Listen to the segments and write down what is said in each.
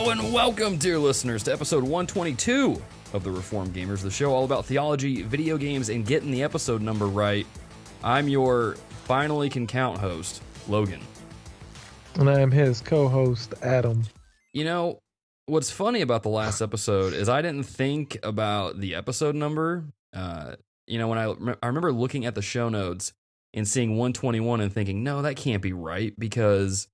Hello and welcome, dear listeners, to episode 122 of the Reformed Gamers, the show all about theology, video games, and getting the episode number right. I'm your finally can count host, Logan. And I'm his co-host, Adam. You know, what's funny about the last episode is I didn't think about the episode number. When I remember looking at the show notes and seeing 121 and thinking, no, that can't be right because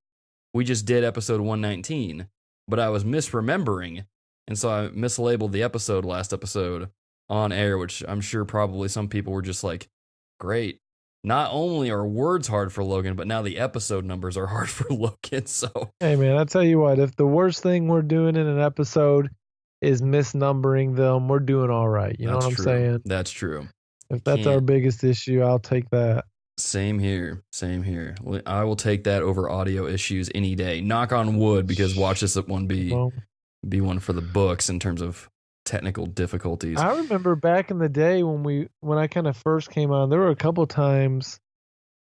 we just did episode 119. But I was misremembering, and so I mislabeled the episode last episode on air, which I'm sure probably some people were just like, great. Not only are words hard for Logan, but now the episode numbers are hard for Logan. So, hey man, I tell you what, if the worst thing we're doing in an episode is misnumbering them, we're doing all right. You know what I'm saying? That's true. If that's our biggest issue, I'll take that. Same here. I will take that over audio issues any day. Knock on wood, because watch this one be one for the books in terms of technical difficulties. I remember back in the day when I kind of first came on, there were a couple times,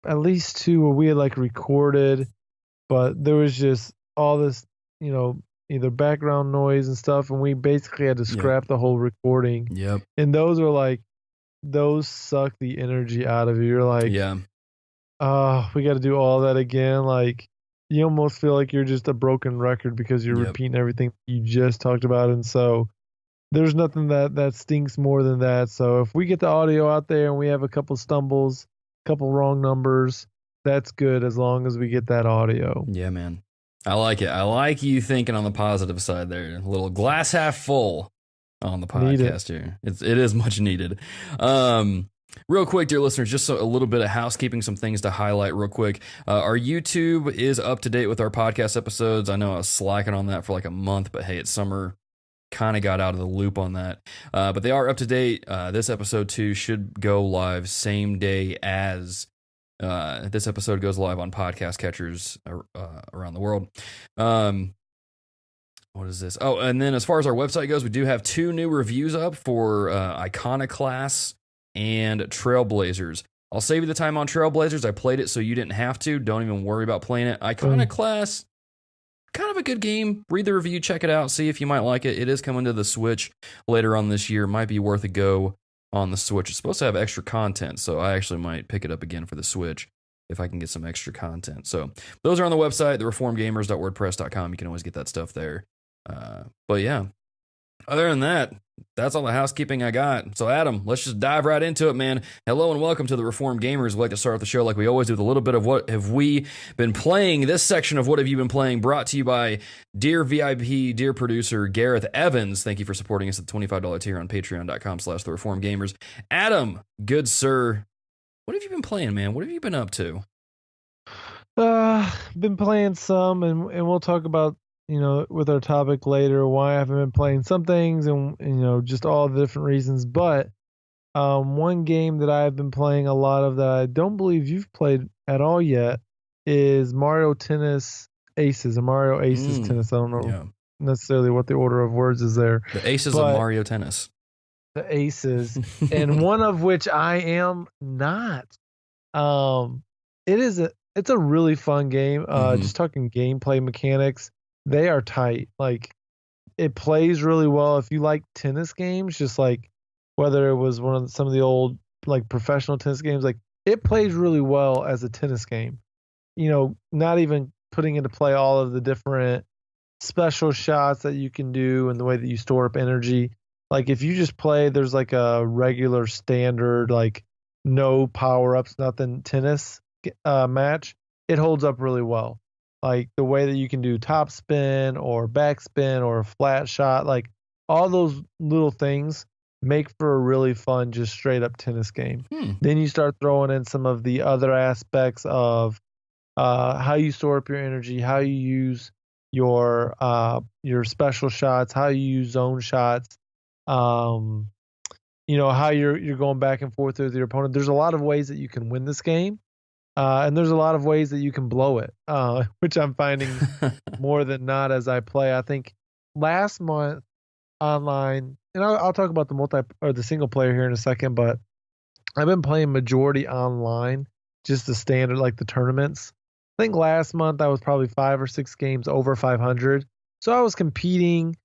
at least two, where we had like recorded, but there was just all this, either background noise and stuff, and we basically had to scrap the whole recording. Yep. And those suck the energy out of you. You're like, we got to do all that again. Like, you almost feel like you're just a broken record because you're repeating everything you just talked about. And so there's nothing that stinks more than that. So if we get the audio out there and we have a couple stumbles, a couple wrong numbers, that's good as long as we get that audio. Yeah, man. I like it. I like you thinking on the positive side there. A little glass half full on the podcast here. It is much needed. Real quick, dear listeners, just a little bit of housekeeping, some things to highlight real quick. Our YouTube is up to date with our podcast episodes. I know I was slacking on that for like a month, but hey, it's summer. Kind of got out of the loop on that. But they are up to date. This episode 2 should go live same day as this episode goes live on podcast catchers around the world. What is this? Oh, and then as far as our website goes, we do have 2 new reviews up for Iconoclast and Trailblazers. I'll save you the time on Trailblazers. I played it so you didn't have to. Don't even worry about playing it. Iconoclast, kind of a good game. Read the review, check it out, see if you might like it. It is coming to the Switch later on this year. Might be worth a go on the Switch. It's supposed to have extra content, so I actually might pick it up again for the Switch if I can get some extra content. So those are on the website, thereformedgamers.wordpress.com. You can always get that stuff there. But yeah, other than that, that's all the housekeeping I got. So Adam, let's just dive right into it, man. Hello and welcome to the Reformed Gamers. We'd like to start off the show like we always do with a little bit of what have we been playing. This section of what have you been playing brought to you by dear VIP, dear producer Gareth Evans. Thank you for supporting us at the $25 tier on patreon.com/thereformedgamers. Adam, good sir, what have you been playing, man? What have you been up to? Been playing some, and we'll talk about, with our topic later, why I haven't been playing some things and just all the different reasons. But one game that I've been playing a lot of that I don't believe you've played at all yet is Mario Tennis Aces, or Mario Aces Tennis. I don't know necessarily what the order of words is there. The Aces of Mario Tennis. The Aces, and one of which I am not. It's a really fun game. Just talking gameplay mechanics, they are tight. Like, it plays really well. If you like tennis games, just like whether it was some of the old like professional tennis games, like it plays really well as a tennis game. Not even putting into play all of the different special shots that you can do and the way that you store up energy. Like if you just play, there's like a regular standard, like no power ups, nothing tennis match. It holds up really well. Like the way that you can do top spin or back spin or a flat shot, like all those little things make for a really fun, just straight up tennis game. Then you start throwing in some of the other aspects of how you store up your energy, how you use your special shots, how you use zone shots, how you're going back and forth with your opponent. There's a lot of ways that you can win this game. And there's a lot of ways that you can blow it, which I'm finding more than not as I play. I think last month online, and I'll talk about the single player here in a second, but I've been playing majority online, just the standard, like the tournaments. I think last month I was probably 5 or 6 games over 500. So I was competing,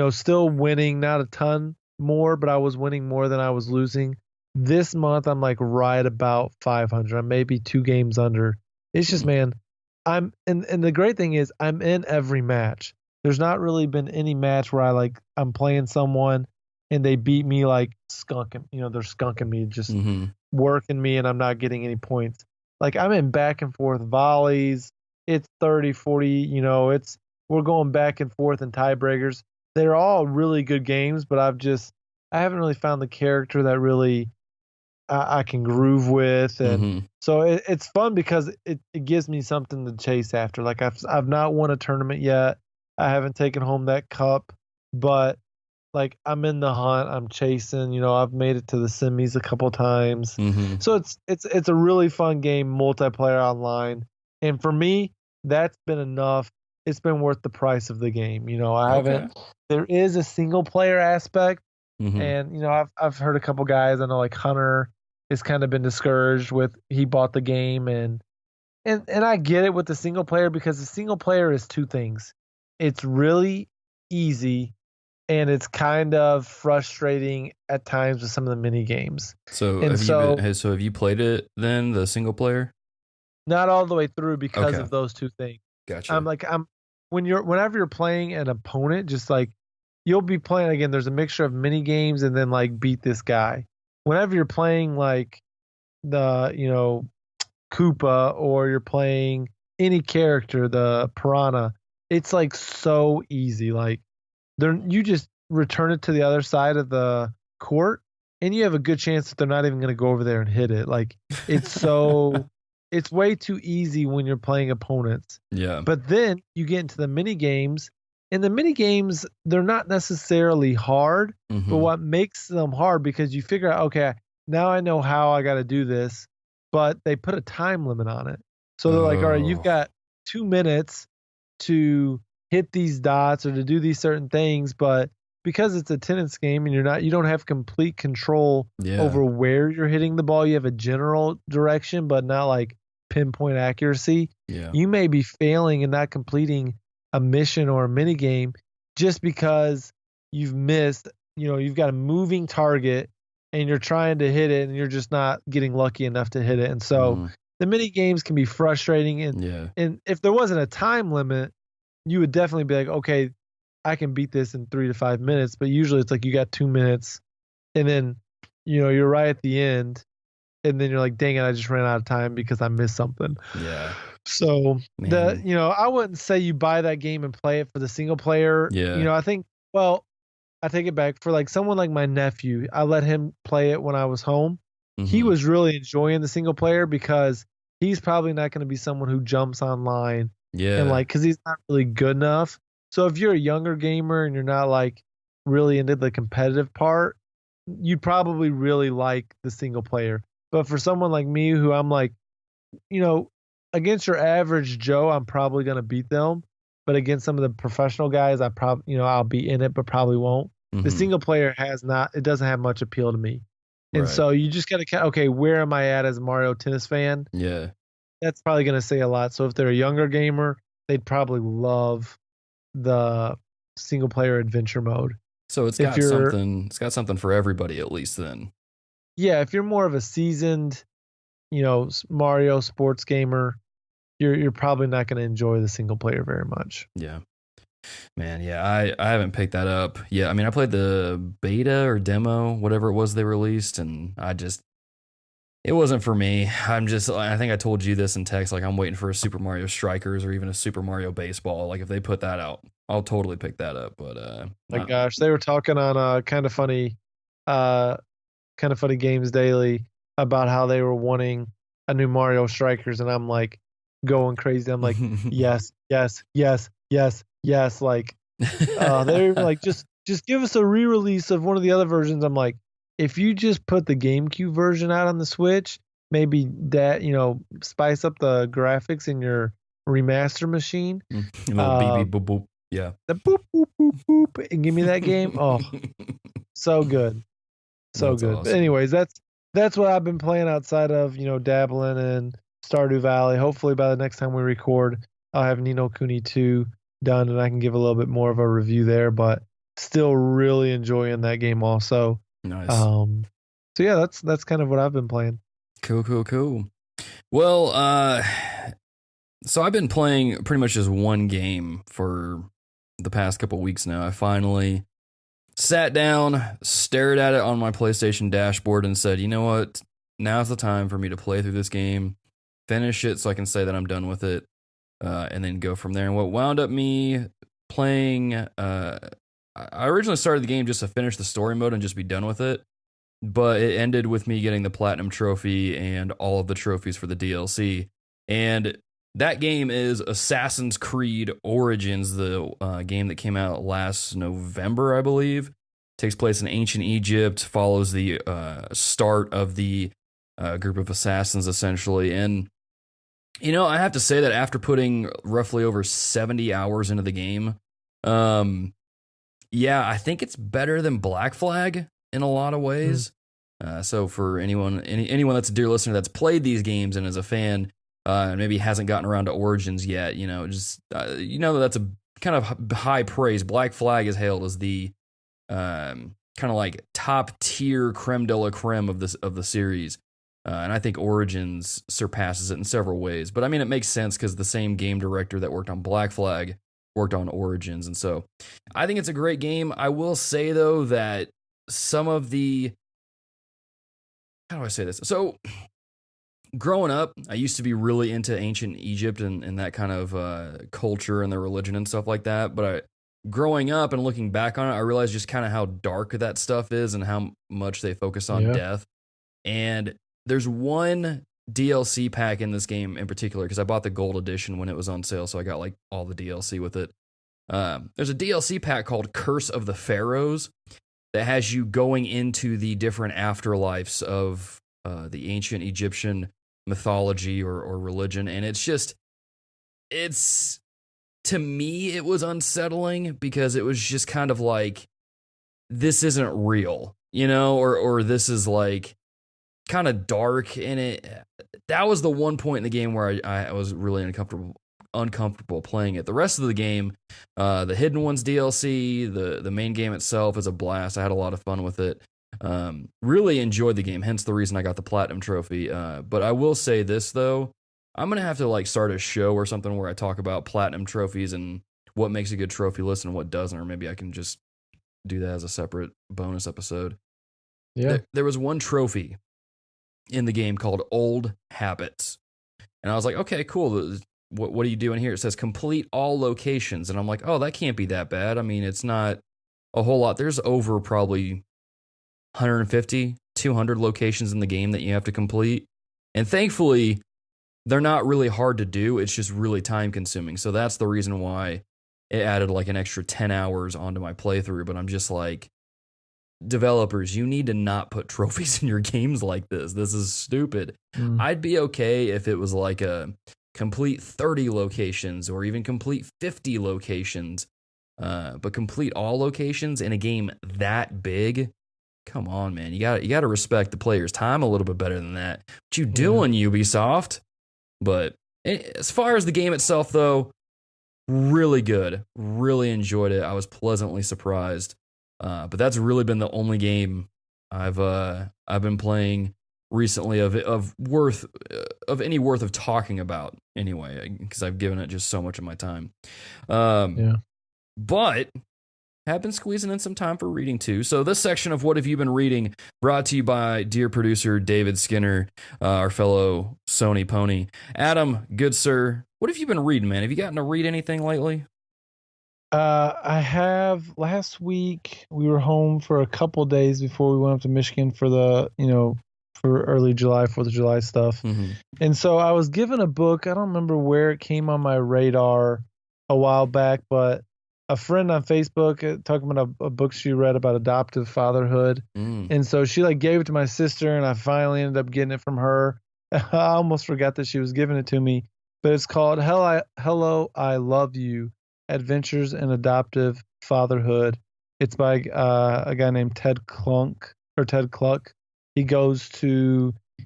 still winning, not a ton more, but I was winning more than I was losing. This month, I'm like right about 500. I'm maybe 2 games under. It's just, man, and the great thing is I'm in every match. There's not really been any match where I'm playing someone and they beat me like skunking. They're skunking me, just working me, and I'm not getting any points. Like I'm in back and forth volleys. It's 30, 40, we're going back and forth in tiebreakers. They're all really good games, but I haven't really found the character that really I can groove with, and so it's fun because it gives me something to chase after. Like I've not won a tournament yet. I haven't taken home that cup, but like I'm in the hunt. I'm chasing. I've made it to the semis a couple times. So it's a really fun game, multiplayer online, and for me, that's been enough. It's been worth the price of the game. I haven't. There is a single player aspect, and I've heard a couple guys. I know like Hunter has kind of been discouraged with he bought the game, and I get it with the single player because the single player is 2 things. It's really easy, and it's kind of frustrating at times with some of the mini games. So have you played it then, the single player? Not all the way through because of those 2 things. Gotcha. Whenever you're playing an opponent, just like you'll be playing again, there's a mixture of mini games and then like beat this guy. Whenever you're playing like the Koopa, or you're playing any character, the Piranha, it's like so easy. Like you just return it to the other side of the court, and you have a good chance that they're not even going to go over there and hit it. Like it's so it's way too easy when you're playing opponents. Yeah. But then you get into the mini games, and the mini games, they're not necessarily hard, but what makes them hard, because you figure out, okay, now I know how I got to do this, but they put a time limit on it. So they're like, all right, you've got 2 minutes to hit these dots or to do these certain things, but because it's a tennis game and you don't have complete control over where you're hitting the ball, you have a general direction, but not like pinpoint accuracy. Yeah. You may be failing and not completing a mission or a mini game just because you've missed, you've got a moving target and you're trying to hit it and you're just not getting lucky enough to hit it. And so the mini games can be frustrating. And if there wasn't a time limit, you would definitely be like, okay, I can beat this in 3 to 5 minutes. But usually it's like you got 2 minutes and then, you're right at the end. And then you're like, dang it, I just ran out of time because I missed something. Yeah. So I wouldn't say you buy that game and play it for the single player. Yeah. I think, I take it back. For like someone like my nephew, I let him play it when I was home. He was really enjoying the single player because he's probably not going to be someone who jumps online. Yeah. And like, cause he's not really good enough. So if you're a younger gamer and you're not like really into the competitive part, you'd probably really like the single player. But for someone like me, who I'm like, against your average Joe, I'm probably going to beat them. But against some of the professional guys, I probably, I'll be in it, but probably won't. The single player it doesn't have much appeal to me. And so you just got to, okay, where am I at as a Mario Tennis fan? Yeah. That's probably going to say a lot. So if they're a younger gamer, they'd probably love the single player adventure mode. So it's got something for everybody, at least then. Yeah, if you're more of a seasoned, Mario sports gamer, you're probably not going to enjoy the single player very much. Yeah. Man, yeah, I haven't picked that up. Yeah, I mean, I played the beta or demo, whatever it was they released, and it wasn't for me. I think I told you this in text, like I'm waiting for a Super Mario Strikers or even a Super Mario Baseball. Like if they put that out, I'll totally pick that up. But my gosh, they were talking on kind of funny Games Daily about how they were wanting a new Mario Strikers, and I'm like going crazy. I'm like, yes, yes, yes, yes, yes. Like they're like, just give us a re-release of one of the other versions. I'm like, if you just put the GameCube version out on the Switch, maybe that, spice up the graphics in your remaster machine. Beep, beep, boop, boop. Yeah. The boop, boop, boop, boop, and give me that game. Oh, so good. So That's good. awesome. But anyways, that's what I've been playing outside of, dabbling in Stardew Valley. Hopefully by the next time we record, I'll have Ni no Kuni 2 done, and I can give a little bit more of a review there. But still, really enjoying that game also. Nice. So yeah, that's kind of what I've been playing. Cool. Well, so I've been playing pretty much just one game for the past couple weeks now. I finally sat down, stared at it on my PlayStation dashboard, and said, you know what? Now's the time for me to play through this game, finish it so I can say that I'm done with it, and then go from there. And what wound up me playing, I originally started the game just to finish the story mode and just be done with it, but it ended with me getting the Platinum Trophy and all of the trophies for the DLC. And that game is Assassin's Creed Origins, the game that came out last November, I believe. Takes place in ancient Egypt, follows the start of the group of assassins, essentially. And, you know, I have to say that after putting roughly over 70 hours into the game, yeah, I think it's better than Black Flag in a lot of ways. So for anyone that's a dear listener that's played these games and is a fan, and maybe hasn't gotten around to Origins yet, you know, just you know that's a kind of high praise. Black Flag is hailed as the kind of like top tier creme de la creme of the series, and I think Origins surpasses it in several ways. But I mean, it makes sense because the same game director that worked on Black Flag worked on Origins, and so I think it's a great game. I will say though that some of the, how do I say this? So growing up, I used to be really into ancient Egypt and that kind of culture and their religion and stuff like that. But growing up and looking back on it, I realized just kind of how dark that stuff is and how much they focus on death. And there's one DLC pack in this game in particular, because I bought the gold edition when it was on sale, so I got like all the DLC with it. There's a DLC pack called Curse of the Pharaohs that has you going into the different afterlives of the ancient Egyptian mythology or religion. And it's to me, it was unsettling because it was just kind of like, this isn't real, you know, or this is like kind of dark. And that was the one point in the game where I was really uncomfortable playing it. The rest of the game, the Hidden Ones DLC, the main game itself is a blast. I had a lot of fun with it. Really enjoyed the game, hence the reason I got the Platinum Trophy. But I will say this though, I'm gonna have to like start a show or something where I talk about Platinum trophies and what makes a good trophy list and what doesn't, or maybe I can just do that as a separate bonus episode. Yeah, there was one trophy in the game called Old Habits, and I was like, okay, cool. What are you doing here? It says complete all locations, and I'm like, oh, that can't be that bad. I mean, it's not a whole lot. There's over probably 150, 200 locations in the game that you have to complete. And thankfully, they're not really hard to do. It's just really time consuming. So that's the reason why it added like an extra 10 hours onto my playthrough. But I'm just like, developers, you need to not put trophies in your games like this. This is stupid. I'd be okay if it was like a complete 30 locations or even complete 50 locations. But complete all locations in a game that big, come on, man. You got to respect the player's time a little bit better than that. What you doing, Ubisoft? But as far as the game itself, though, really good. Really enjoyed it. I was pleasantly surprised. But that's really been the only game I've been playing recently of any worth of talking about. Anyway, because I've given it just so much of my time. But have been squeezing in some time for reading too. So this section of What Have You Been Reading, brought to you by dear producer David Skinner, our fellow Sony pony. Adam, good sir, what have you been reading, man? Have you gotten to read anything lately? I have. Last week we were home for a couple days before we went up to Michigan for for early July, 4th of July stuff. And so I was given a book. I don't remember where it came on my radar a while back, but a friend on Facebook talking about a book she read about adoptive fatherhood. And so she like gave it to my sister, and I finally ended up getting it from her. I almost forgot that she was giving it to me, but it's called Hello, I Love You, Adventures in Adoptive Fatherhood. It's by a guy named Ted Kluck. He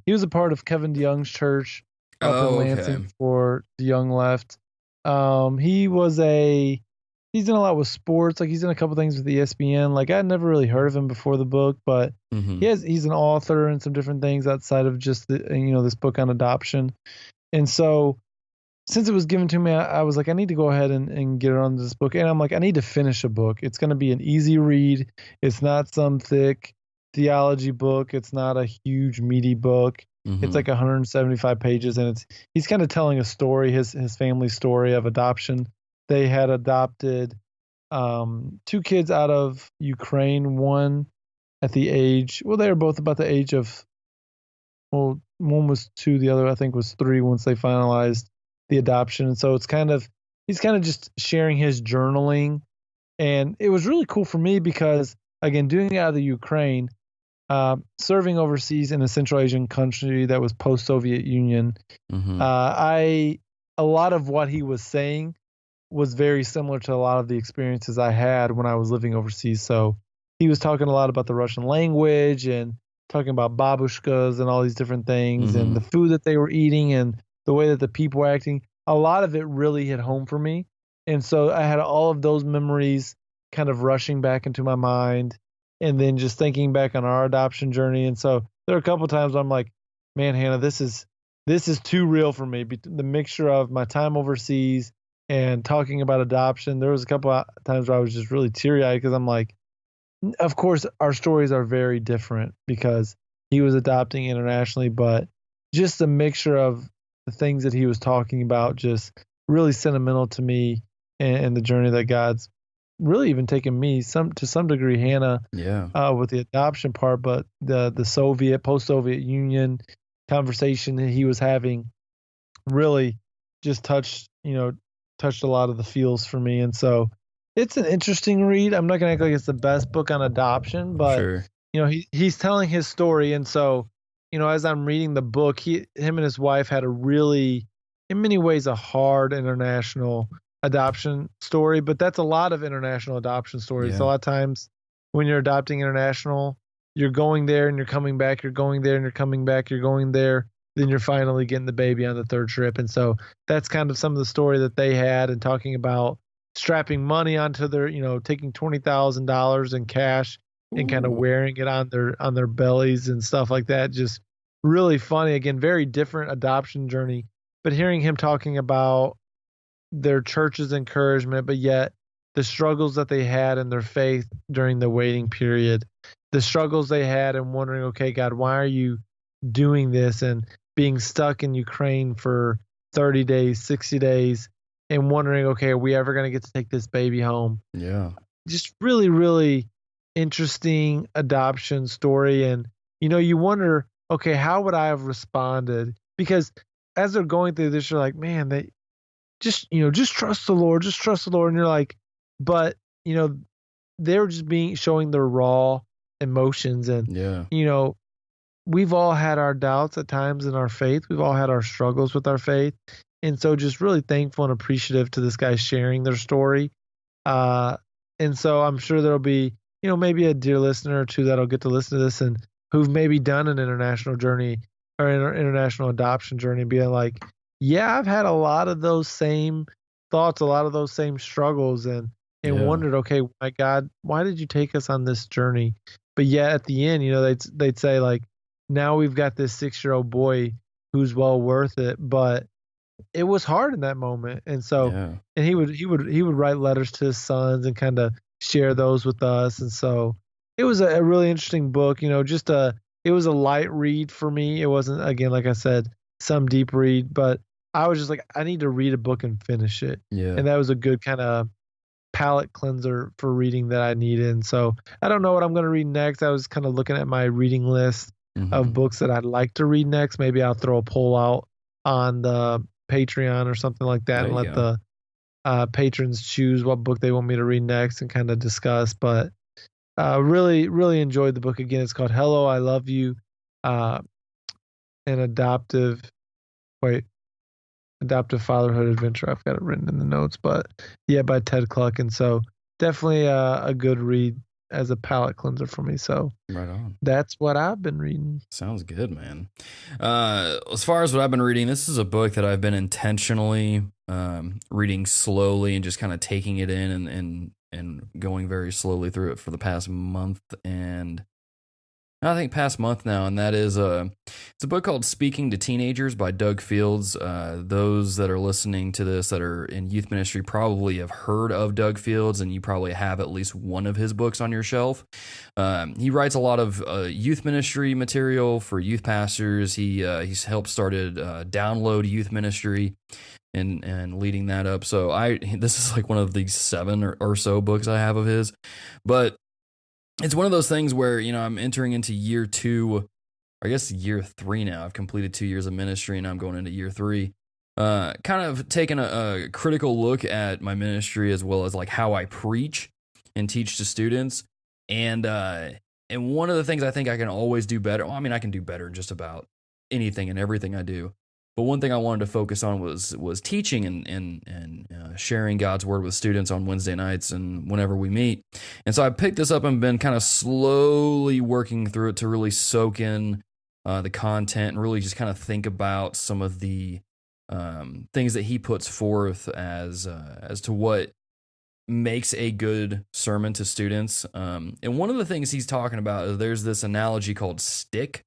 was a part of Kevin DeYoung's church up in Lansing for the Young Left. He was a he's done a lot with sports. Like he's done a couple things with ESPN. Like I'd never really heard of him before the book, but Mm-hmm. he's an author and some different things outside of just this book on adoption. And so since it was given to me, I was like, I need to go ahead and get on this book. And I'm like, I need to finish a book. It's going to be an easy read. It's not some thick theology book. It's not a huge meaty book. It's like 175 pages, and he's kind of telling a story, his family story of adoption. They had adopted two kids out of Ukraine. One at the age, well, they were both about the age of, well, one was 2, the other I think was 3 once they finalized the adoption. And so he's kind of just sharing his journaling, and it was really cool for me because again, doing it out of the Ukraine, serving overseas in a Central Asian country that was post-Soviet Union, a lot of what he was saying was very similar to a lot of the experiences I had when I was living overseas. So he was talking a lot about the Russian language and talking about babushkas and all these different things and the food that they were eating and the way that the people were acting. A lot of it really hit home for me. And so I had all of those memories kind of rushing back into my mind, and then just thinking back on our adoption journey. And so there are a couple times I'm like, man, Hannah, this is too real for me. The mixture of my time overseas and talking about adoption. There was a couple of times where I was just really teary-eyed because I'm like, of course, our stories are very different because he was adopting internationally, but just a mixture of the things that he was talking about, just really sentimental to me, and the journey that God's really even taken me to some degree, Hannah, with the adoption part, but the post-Soviet Union conversation that he was having really just touched a lot of the feels for me. And so it's an interesting read. I'm not going to act like it's the best book on adoption, but he's telling his story. And so, as I'm reading the book, him and his wife had a really, in many ways, a hard international adoption story, but that's a lot of international adoption stories. A lot of times when you're adopting international, you're going there and you're coming back, you're going there and you're coming back, you're going there, then you're finally getting the baby on the third trip. And so that's kind of some of the story that they had, and talking about strapping money onto their, taking $20,000 in cash and kind of wearing it on their bellies and stuff like that. Just really funny. Again, very different adoption journey, but hearing him talking about their church's encouragement, but yet the struggles that they had in their faith during the waiting period, the struggles they had and wondering, okay, God, why are you doing this? And being stuck in Ukraine for 30 days, 60 days, and wondering, okay, are we ever going to get to take this baby home? Yeah. Just really, really interesting adoption story. And, you wonder, okay, how would I have responded? Because as they're going through this, you're like, man, they just trust the Lord, just trust the Lord. And you're like, but, they're just showing their raw emotions. And, we've all had our doubts at times in our faith. We've all had our struggles with our faith. And so just really thankful and appreciative to this guy sharing their story. And so I'm sure there'll be, maybe a dear listener or two that'll get to listen to this and who've maybe done an international journey or an international adoption journey, being like, yeah, I've had a lot of those same thoughts, a lot of those same struggles, and wondered, okay, my God, why did you take us on this journey? But yet at the end, they'd say like, now we've got this 6-year-old boy who's well worth it, but it was hard in that moment. And so, and he would write letters to his sons and kind of share those with us. And so it was a really interesting book, it was a light read for me. It wasn't, again, like I said, some deep read, but I was just like, I need to read a book and finish it. Yeah. And that was a good kind of palate cleanser for reading that I needed. And so I don't know what I'm going to read next. I was kind of looking at my reading list of books that I'd like to read next. Maybe I'll throw a poll out on the Patreon or something like that and let the patrons choose what book they want me to read next and kind of discuss. But really, really enjoyed the book. Again, it's called Hello, I Love You, an adoptive fatherhood adventure. I've got it written in the notes, but yeah, by Ted Kluck. And so definitely a good read as a palate cleanser for me. So right on. That's what I've been reading. Sounds good, man. As far as what I've been reading, this is a book that I've been intentionally reading slowly and just kind of taking it in and going very slowly through it for the past month and I think past month now, and that is it's a book called Speaking to Teenagers by Doug Fields. Those that are listening to this that are in youth ministry probably have heard of Doug Fields, and you probably have at least one of his books on your shelf. He writes a lot of youth ministry material for youth pastors. He's helped started Download Youth Ministry and leading that up. So this is like one of the 7 or so books I have of his, but it's one of those things where, I'm entering into year 2, I guess year 3 now. I've completed 2 years of ministry and I'm going into year 3. Kind of taking a critical look at my ministry as well as like how I preach and teach to students. And one of the things I think I can always do better, well, I mean, I can do better in just about anything and everything I do. But one thing I wanted to focus on was teaching and sharing God's word with students on Wednesday nights and whenever we meet. And so I picked this up and been kind of slowly working through it to really soak in the content and really just kind of think about some of the things that he puts forth as to what makes a good sermon to students. And one of the things he's talking about is there's this analogy called stick.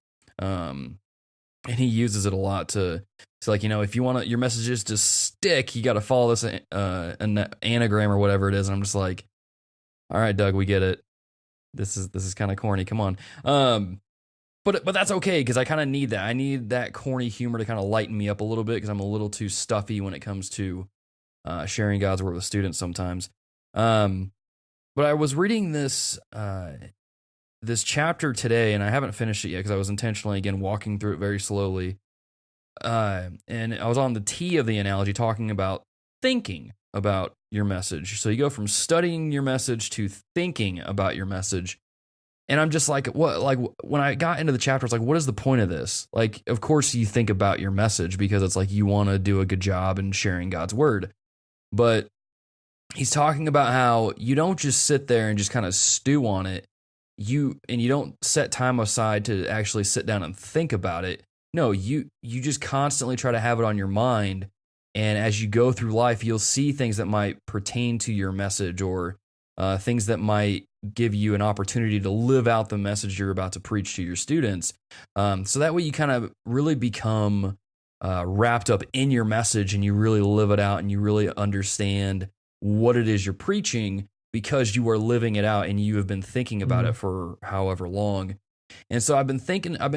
And he uses it a lot to, it's like, if you want your messages to stick, you got to follow this an anagram or whatever it is. And I'm just like, all right, Doug, we get it. This is kind of corny. Come on. But that's okay because I kind of need that. I need that corny humor to kind of lighten me up a little bit because I'm a little too stuffy when it comes to sharing God's word with students sometimes. But I was reading this chapter today, and I haven't finished it yet because I was intentionally, again, walking through it very slowly. And I was on the T of the analogy talking about thinking about your message. So you go from studying your message to thinking about your message. And I'm just like, what? Like when I got into the chapter, it's like, what is the point of this? Like, of course you think about your message because it's like you want to do a good job in sharing God's word. But he's talking about how you don't just sit there and just kind of stew on it. You don't set time aside to actually sit down and think about it. No, you just constantly try to have it on your mind. And as you go through life, you'll see things that might pertain to your message or things that might give you an opportunity to live out the message you're about to preach to your students. So that way you kind of really become wrapped up in your message and you really live it out and you really understand what it is you're preaching because you are living it out and you have been thinking about it for however long. And so I've been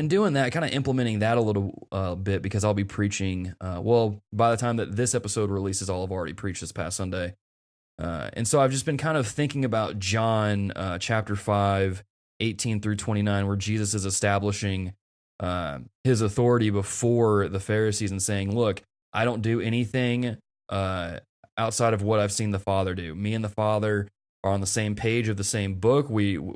doing that, kind of implementing that a little bit because I'll be preaching. By the time that this episode releases, I'll have already preached this past Sunday. And so I've just been kind of thinking about John chapter 5, 18 through 29, where Jesus is establishing his authority before the Pharisees and saying, look, I don't do anything outside of what I've seen the Father do. Me and the Father are on the same page of the same book.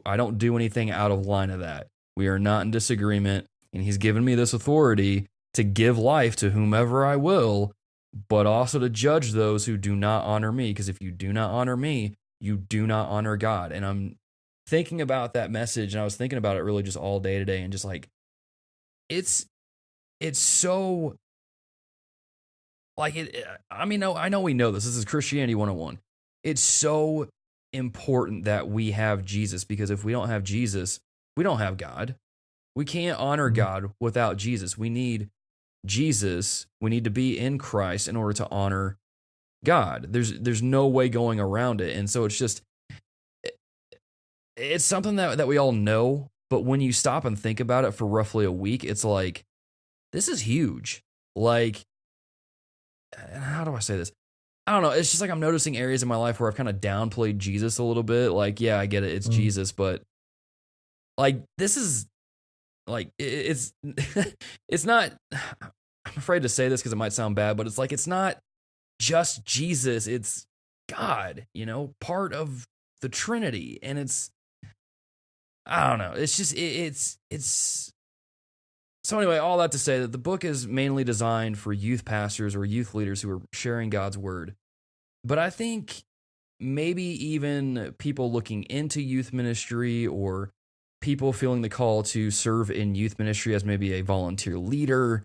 I don't do anything out of line of that. We are not in disagreement, and he's given me this authority to give life to whomever I will, but also to judge those who do not honor me, because if you do not honor me, you do not honor God. And I'm thinking about that message, and I was thinking about it really just all day today, and just like, it's so, like, I mean, I know we know this. This is Christianity 101. It's so important that we have Jesus, because if we don't have Jesus, we don't have God. We can't honor God without Jesus. We need Jesus. We need to be in Christ in order to honor God. There's no way going around it. And so it's something that we all know, but when you stop and think about it for roughly a week, it's like, this is huge. Like, how do I say this? I don't know. It's just like I'm noticing areas in my life where I've kind of downplayed Jesus a little bit. Like, yeah, I get it. It's Jesus, but like, this is like, it's not, I'm afraid to say this because it might sound bad, but it's like, it's not just Jesus. It's God, part of the Trinity. And I don't know. It's just, it's, so anyway, all that to say that the book is mainly designed for youth pastors or youth leaders who are sharing God's word. But I think maybe even people looking into youth ministry or people feeling the call to serve in youth ministry as maybe a volunteer leader,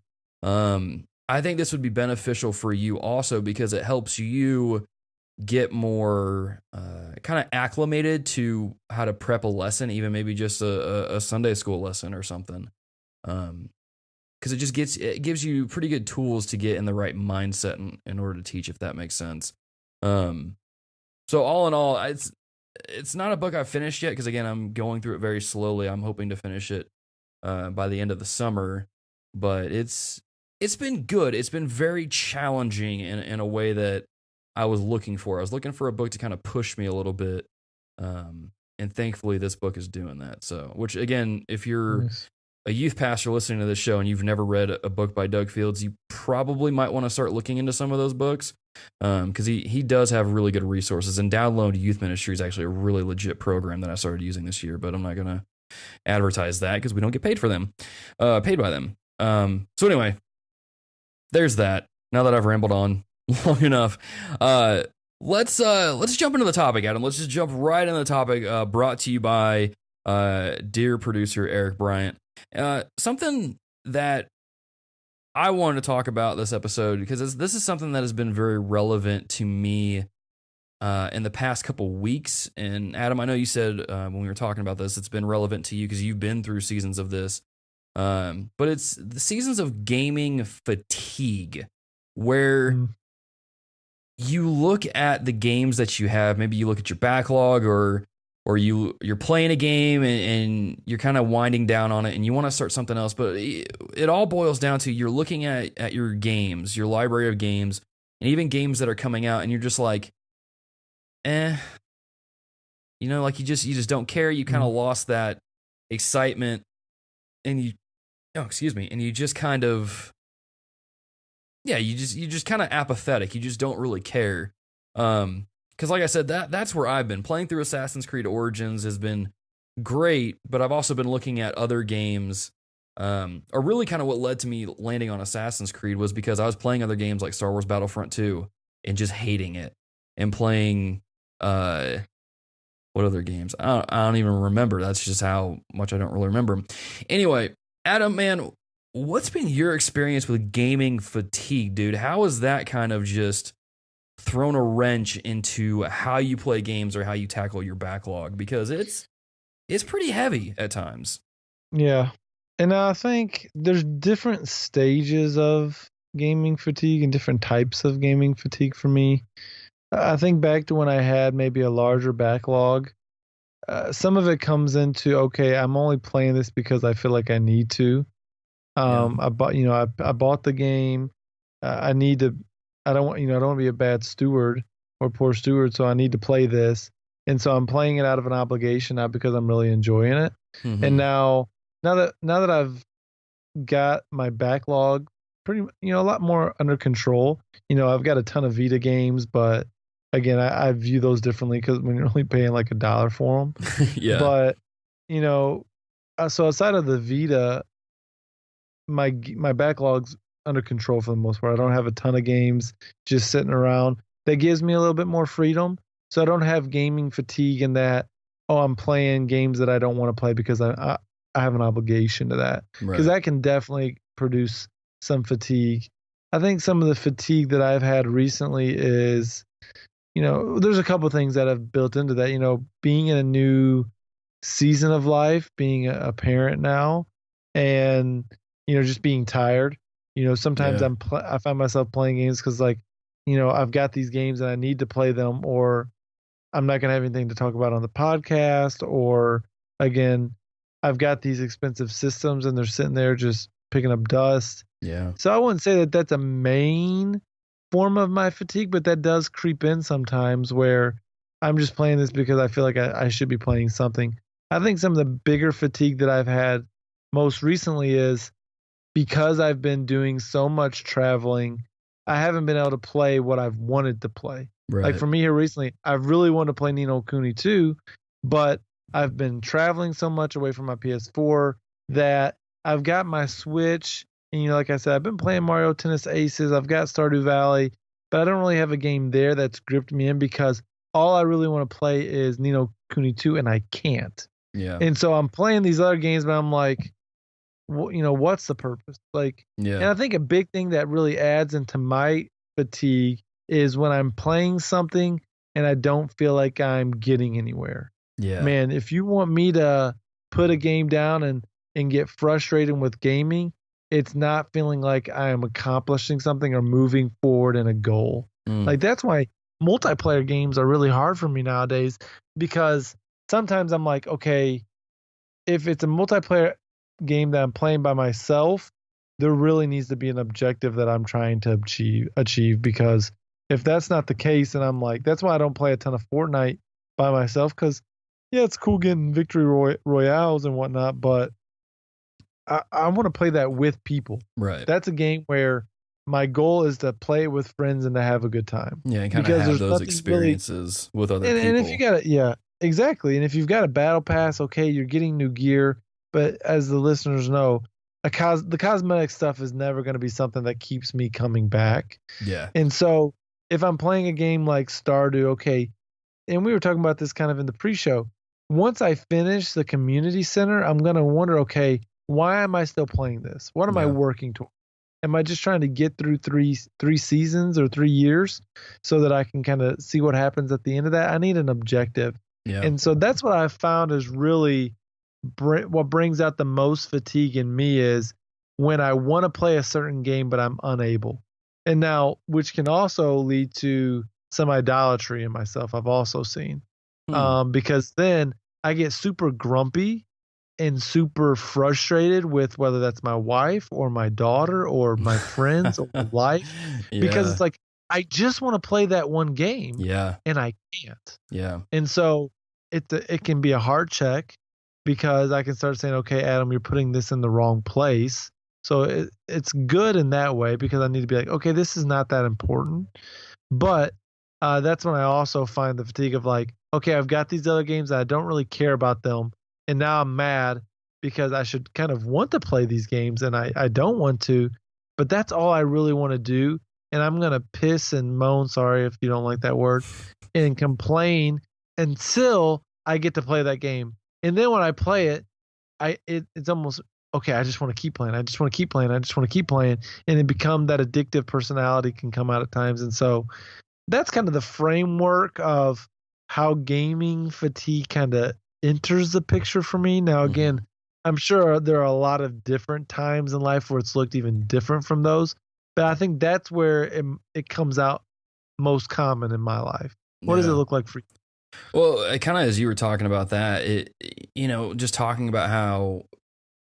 I think this would be beneficial for you also because it helps you get more kind of acclimated to how to prep a lesson, even maybe just a Sunday school lesson or something. Because it gives you pretty good tools to get in the right mindset in order to teach, if that makes sense. So all in all, it's not a book I've finished yet because again, I'm going through it very slowly. I'm hoping to finish it by the end of the summer, but it's been good. It's been very challenging in a way that I was looking for. I was looking for a book to kind of push me a little bit, and thankfully this book is doing that. So, which again, if you're a youth pastor listening to this show and you've never read a book by Doug Fields, you probably might want to start looking into some of those books because he does have really good resources. And Download Youth Ministry is actually a really legit program that I started using this year, but I'm not going to advertise that because we don't get paid by them. So anyway, there's that. Now that I've rambled on long enough, let's jump into the topic, Adam. Let's just jump right into the topic. Brought to you by dear producer Eric Bryant. Something that I wanted to talk about this episode because this is something that has been very relevant to me in the past couple weeks. And Adam, I know you said when we were talking about this, it's been relevant to you because you've been through seasons of this. But it's the seasons of gaming fatigue where you look at the games that you have. Maybe you look at your backlog or you're playing a game and you're kind of winding down on it and you want to start something else. But it all boils down to you're looking at your games, your library of games, and even games that are coming out, and you're just like, like you just don't care. You kind of lost that excitement, and you just kind of, you just kind of apathetic. You just don't really care. Because like I said, that's where I've been. Playing through Assassin's Creed Origins has been great, but I've also been looking at other games. Or really kind of what led to me landing on Assassin's Creed was because I was playing other games like Star Wars Battlefront 2 and just hating it. And playing, what other games? I don't even remember. That's just how much I don't really remember. Anyway, Adam, man, what's been your experience with gaming fatigue, dude? How is that kind of just thrown a wrench into how you play games or how you tackle your backlog? Because it's pretty heavy at times. Yeah. And I think there's different stages of gaming fatigue and different types of gaming fatigue for me. I think back to when I had maybe a larger backlog. Some of it comes into, okay, I'm only playing this because I feel like I need to. I bought the game. I don't want to be a bad steward or poor steward, so I need to play this. And so I'm playing it out of an obligation, not because I'm really enjoying it. Mm-hmm. And now that I've got my backlog pretty, a lot more under control, I've got a ton of Vita games, but again, I view those differently because when you're only paying like $1 for them. Yeah. But, so outside of the Vita, my backlog's under control for the most part. I don't have a ton of games just sitting around. That gives me a little bit more freedom. So I don't have gaming fatigue in that, I'm playing games that I don't want to play because I have an obligation to that. Because that can definitely produce some fatigue. I think some of the fatigue that I've had recently is, there's a couple of things that have built into that, being in a new season of life, being a parent now, and, just being tired. Sometimes I find myself playing games because I've got these games and I need to play them, or I'm not going to have anything to talk about on the podcast, or again, I've got these expensive systems and they're sitting there just picking up dust. Yeah. So I wouldn't say that that's a main form of my fatigue, but that does creep in sometimes where I'm just playing this because I feel like I should be playing something. I think some of the bigger fatigue that I've had most recently is because I've been doing so much traveling, I haven't been able to play what I've wanted to play. Right. Like for me here recently, I really wanted to play Ni no Kuni 2, but I've been traveling so much away from my PS4 that I've got my Switch. And, like I said, I've been playing Mario Tennis Aces. I've got Stardew Valley, but I don't really have a game there that's gripped me in because all I really want to play is Ni no Kuni 2, and I can't. Yeah. And so I'm playing these other games, but I'm like, what's the purpose? Like, and Yeah. I think a big thing that really adds into my fatigue is when I'm playing something and I don't feel like I'm getting anywhere. Yeah. Man, if you want me to put a game down and get frustrated with gaming, it's not feeling like I am accomplishing something or moving forward in a goal. Mm. Like that's why multiplayer games are really hard for me nowadays because sometimes I'm like, okay, if it's a multiplayer game that I'm playing by myself, there really needs to be an objective that I'm trying to achieve because if that's not the case, and I'm like, that's why I don't play a ton of Fortnite by myself because yeah, it's cool getting victory royales and whatnot, but I want to play that with people. Right. That's a game where my goal is to play it with friends and to have a good time. Yeah, and kind of Because have there's those nothing really, experiences with other and if people. you got it, yeah, exactly. And if you've got a battle pass, okay, you're getting new gear, but as the listeners know, the cosmetic stuff is never going to be something that keeps me coming back. Yeah. And so if I'm playing a game like Stardew, okay, and we were talking about this kind of in the pre-show. Once I finish the community center, I'm going to wonder, okay, why am I still playing this? What am I Yeah. working toward? Am I just trying to get through three seasons or 3 years so that I can kind of see what happens at the end of that? I need an objective. Yeah. And so that's what I've found is really what brings out the most fatigue in me is when I want to play a certain game, but I'm unable. And now, which can also lead to some idolatry in myself, I've also seen. Because then I get super grumpy and super frustrated with whether that's my wife or my daughter or my friends or life because it's like I just want to play that one game and I can't. Yeah. And so it can be a hard check because I can start saying, okay, Adam, you're putting this in the wrong place. So it's good in that way because I need to be like, okay, this is not that important. But that's when I also find the fatigue of like, okay, I've got these other games that I don't really care about them. And now I'm mad because I should kind of want to play these games and I don't want to. But that's all I really want to do. And I'm going to piss and moan, sorry if you don't like that word, and complain until I get to play that game. And then when I play it, it's almost okay. I just want to keep playing. I just want to keep playing. I just want to keep playing, and it become that addictive personality can come out at times. And so that's kind of the framework of how gaming fatigue kind of enters the picture for me. Now, again, I'm sure there are a lot of different times in life where it's looked even different from those, but I think that's where it comes out most common in my life. What does it look like for you? Well, kind of as you were talking about that, just talking about how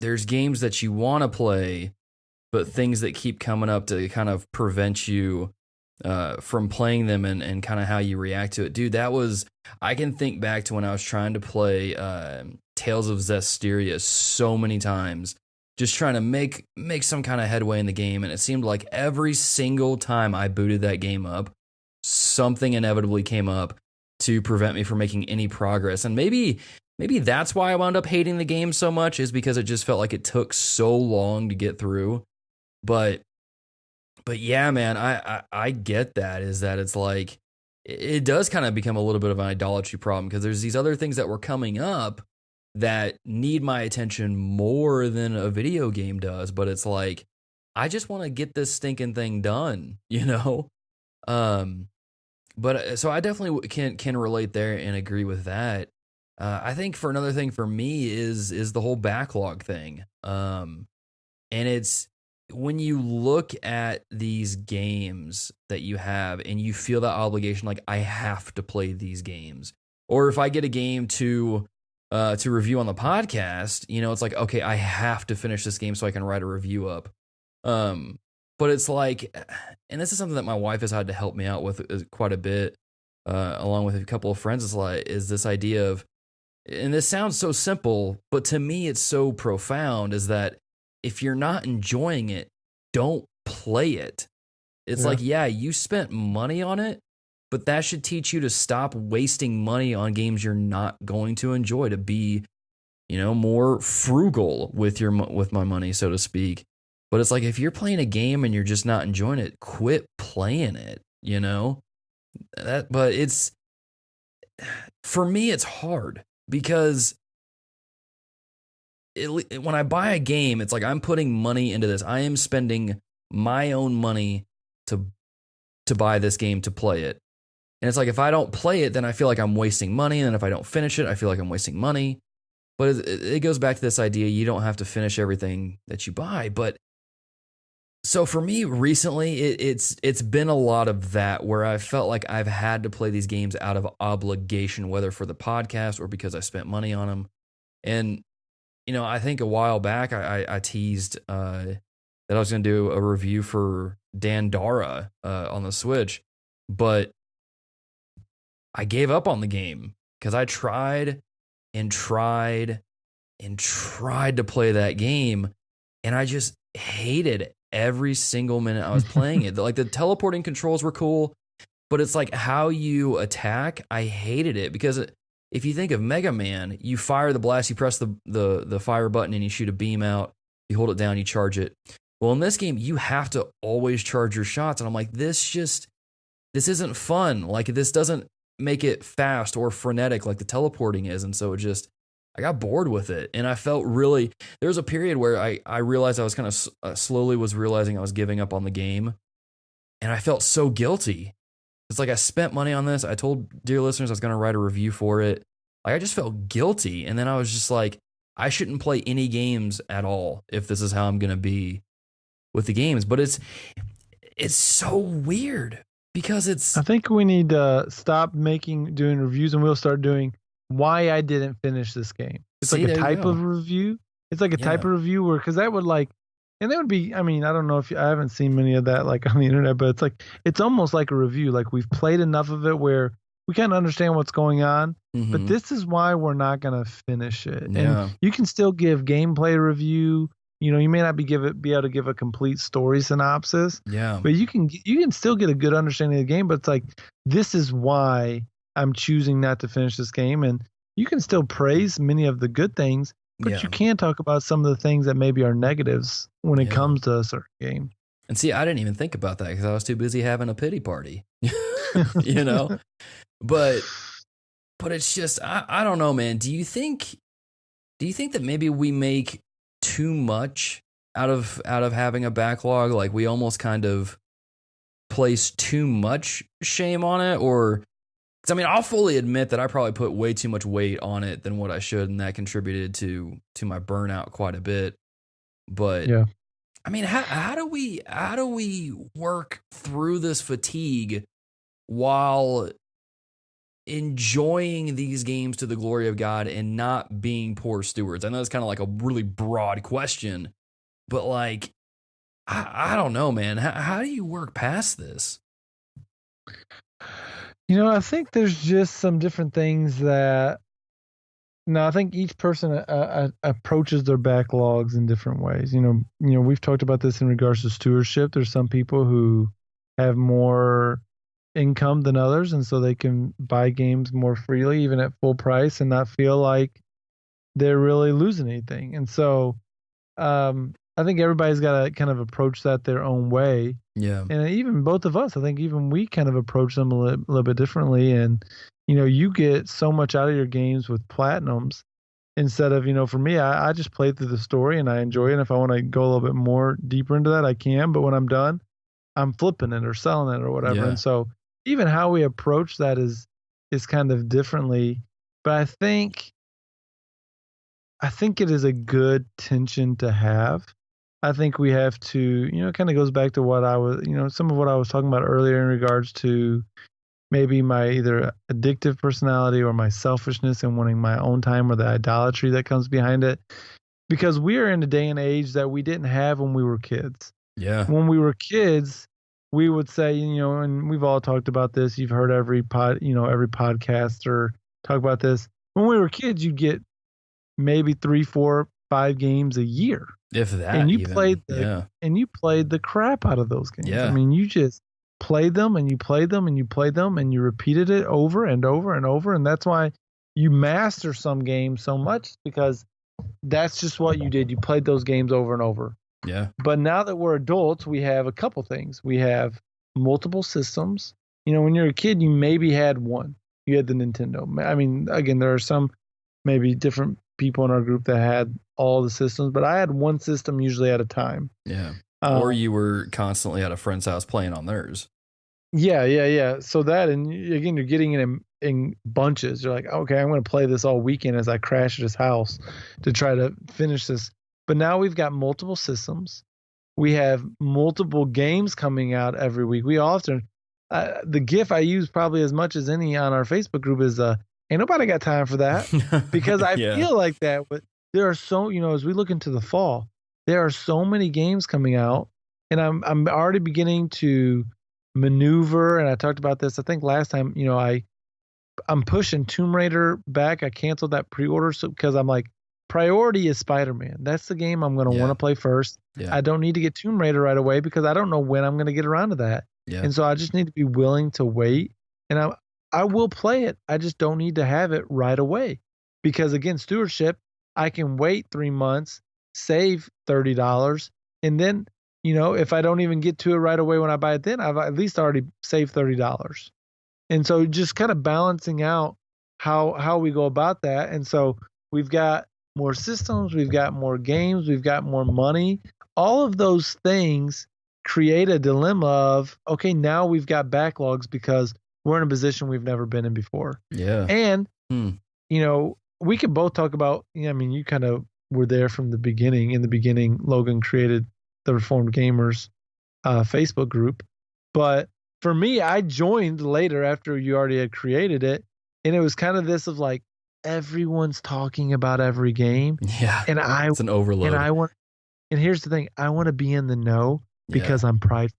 there's games that you want to play, but things that keep coming up to kind of prevent you from playing them and kind of how you react to it. Dude, I can think back to when I was trying to play Tales of Zestiria so many times, just trying to make some kind of headway in the game. And it seemed like every single time I booted that game up, something inevitably came up to prevent me from making any progress. And maybe that's why I wound up hating the game so much, is because it just felt like it took so long to get through. But yeah, man, I get that, is that it's like it does kind of become a little bit of an idolatry problem because there's these other things that were coming up that need my attention more than a video game does. But it's like, I just want to get this stinking thing done, you know? But so I definitely can relate there and agree with that. I think for another thing for me is the whole backlog thing. And it's when you look at these games that you have and you feel that obligation, like I have to play these games, or if I get a game to review on the podcast, it's like, okay, I have to finish this game so I can write a review up. But it's like, and this is something that my wife has had to help me out with quite a bit, along with a couple of friends, is this idea of, and this sounds so simple, but to me it's so profound, is that if you're not enjoying it, don't play it. It's like, yeah, you spent money on it, but that should teach you to stop wasting money on games you're not going to enjoy, to be, more frugal with my money, so to speak. But it's like, if you're playing a game and you're just not enjoying it, quit playing it, but it's, for me, it's hard because when I buy a game, it's like I'm putting money into this. I am spending my own money to buy this game, to play it. And it's like, if I don't play it, then I feel like I'm wasting money. And then if I don't finish it, I feel like I'm wasting money. But it goes back to this idea, you don't have to finish everything that you buy. But so for me recently, it's been a lot of that, where I felt like I've had to play these games out of obligation, whether for the podcast or because I spent money on them. And, I think a while back I teased that I was going to do a review for Dandara on the Switch, but I gave up on the game because I tried and tried and tried to play that game, and I just hated every single minute I was playing it. Like, the teleporting controls were cool, but it's like how you attack, I hated it, because if you think of Mega Man, you fire the blast, you press the fire button and you shoot a beam out, you hold it down, you charge it. Well, in this game, you have to always charge your shots, and I'm like, this isn't fun. Like, this doesn't make it fast or frenetic like the teleporting is. And so I got bored with it. And I felt there was a period where I realized I was kind of slowly was realizing I was giving up on the game. And I felt so guilty. It's like, I spent money on this. I told dear listeners I was going to write a review for it. Like, I just felt guilty. And then I was just like, I shouldn't play any games at all if this is how I'm going to be with the games. But it's so weird. Because I think we need to stop doing reviews, and we'll start doing why I didn't finish this game. It's like a type of review. It's like a type of review where, because that would and that would be, I don't know if I haven't seen many of that like on the internet, but it's almost like a review. Like, we've played enough of it where we kind of understand what's going on, but this is why we're not going to finish it. Yeah. And you can still give gameplay review. You may not be able to give a complete story synopsis. Yeah. But you can still get a good understanding of the game. But it's like, this is why I'm choosing not to finish this game. And you can still praise many of the good things, but you can talk about some of the things that maybe are negatives when it comes to a certain game. And see, I didn't even think about that because I was too busy having a pity party. But it's just, I don't know, man. Do you think that maybe we make too much out of having a backlog? Like, we almost kind of place too much shame on it? Or, because I'll fully admit that I probably put way too much weight on it than what I should, and that contributed to my burnout quite a bit. But yeah, how do we work through this fatigue while enjoying these games to the glory of God and not being poor stewards? I know it's kind of like a really broad question, but like, I don't know, man. How do you work past this? I think there's just some different things that, I think each person approaches their backlogs in different ways. We've talked about this in regards to stewardship. There's some people who have more income than others, and so they can buy games more freely, even at full price, and not feel like they're really losing anything. And so I think everybody's got to kind of approach that their own way. Yeah. And even both of us, I think even we kind of approach them a little bit differently. And you get so much out of your games with platinums instead of, for me, I just play through the story and I enjoy it. And if I want to go a little bit more deeper into that, I can. But when I'm done, I'm flipping it or selling it or whatever. Yeah. And so even how we approach that is kind of differently. But I think it is a good tension to have. I think we have to, it kind of goes back to what I was, some of what I was talking about earlier in regards to maybe my either addictive personality or my selfishness and wanting my own time, or the idolatry that comes behind it. Because we are in a day and age that we didn't have when we were kids. Yeah. When we were kids, we would say, and we've all talked about this. You've heard every podcaster talk about this. When we were kids, you'd get maybe 3, 4, 5 games a year. If that, and you even. played the crap out of those games. Yeah. You just played them and you played them and you played them and you repeated it over and over and over. And that's why you master some games so much, because that's just what you did. You played those games over and over. Yeah. But now that we're adults, we have a couple things. We have multiple systems. When you're a kid, you maybe had one. You had the Nintendo. Again, there are some maybe different people in our group that had all the systems, but I had one system usually at a time. Yeah. Or you were constantly at a friend's house playing on theirs. Yeah. So that, and again, you're getting it in bunches. You're like, okay, I'm going to play this all weekend as I crash at his house to try to finish this. But now we've got multiple systems. We have multiple games coming out every week. We often, the GIF I use probably as much as any on our Facebook group is, ain't nobody got time for that, because I feel like that. But there are so, as we look into the fall, there are so many games coming out, and I'm already beginning to maneuver. And I talked about this, I think last time, I'm pushing Tomb Raider back. I canceled that pre-order because I'm like, priority is Spider-Man. That's the game I'm going to want to play first. Yeah. I don't need to get Tomb Raider right away because I don't know when I'm going to get around to that. Yeah. And so I just need to be willing to wait, and I will play it. I just don't need to have it right away, because again, stewardship, I can wait 3 months, save $30, and then, if I don't even get to it right away when I buy it, then I've at least already saved $30. And so just kind of balancing out how we go about that. And so we've got more systems, we've got more games, we've got more money. All of those things create a dilemma of, okay, now we've got backlogs because we're in a position we've never been in before. Yeah. And, we could both talk about, you kind of were there from the beginning. In the beginning, Logan created the Reformed Gamers Facebook group. But for me, I joined later after you already had created it. And it was kind of this of like, everyone's talking about every game. Yeah. And it's an overload. And here's the thing, I want to be in the know because I'm prideful.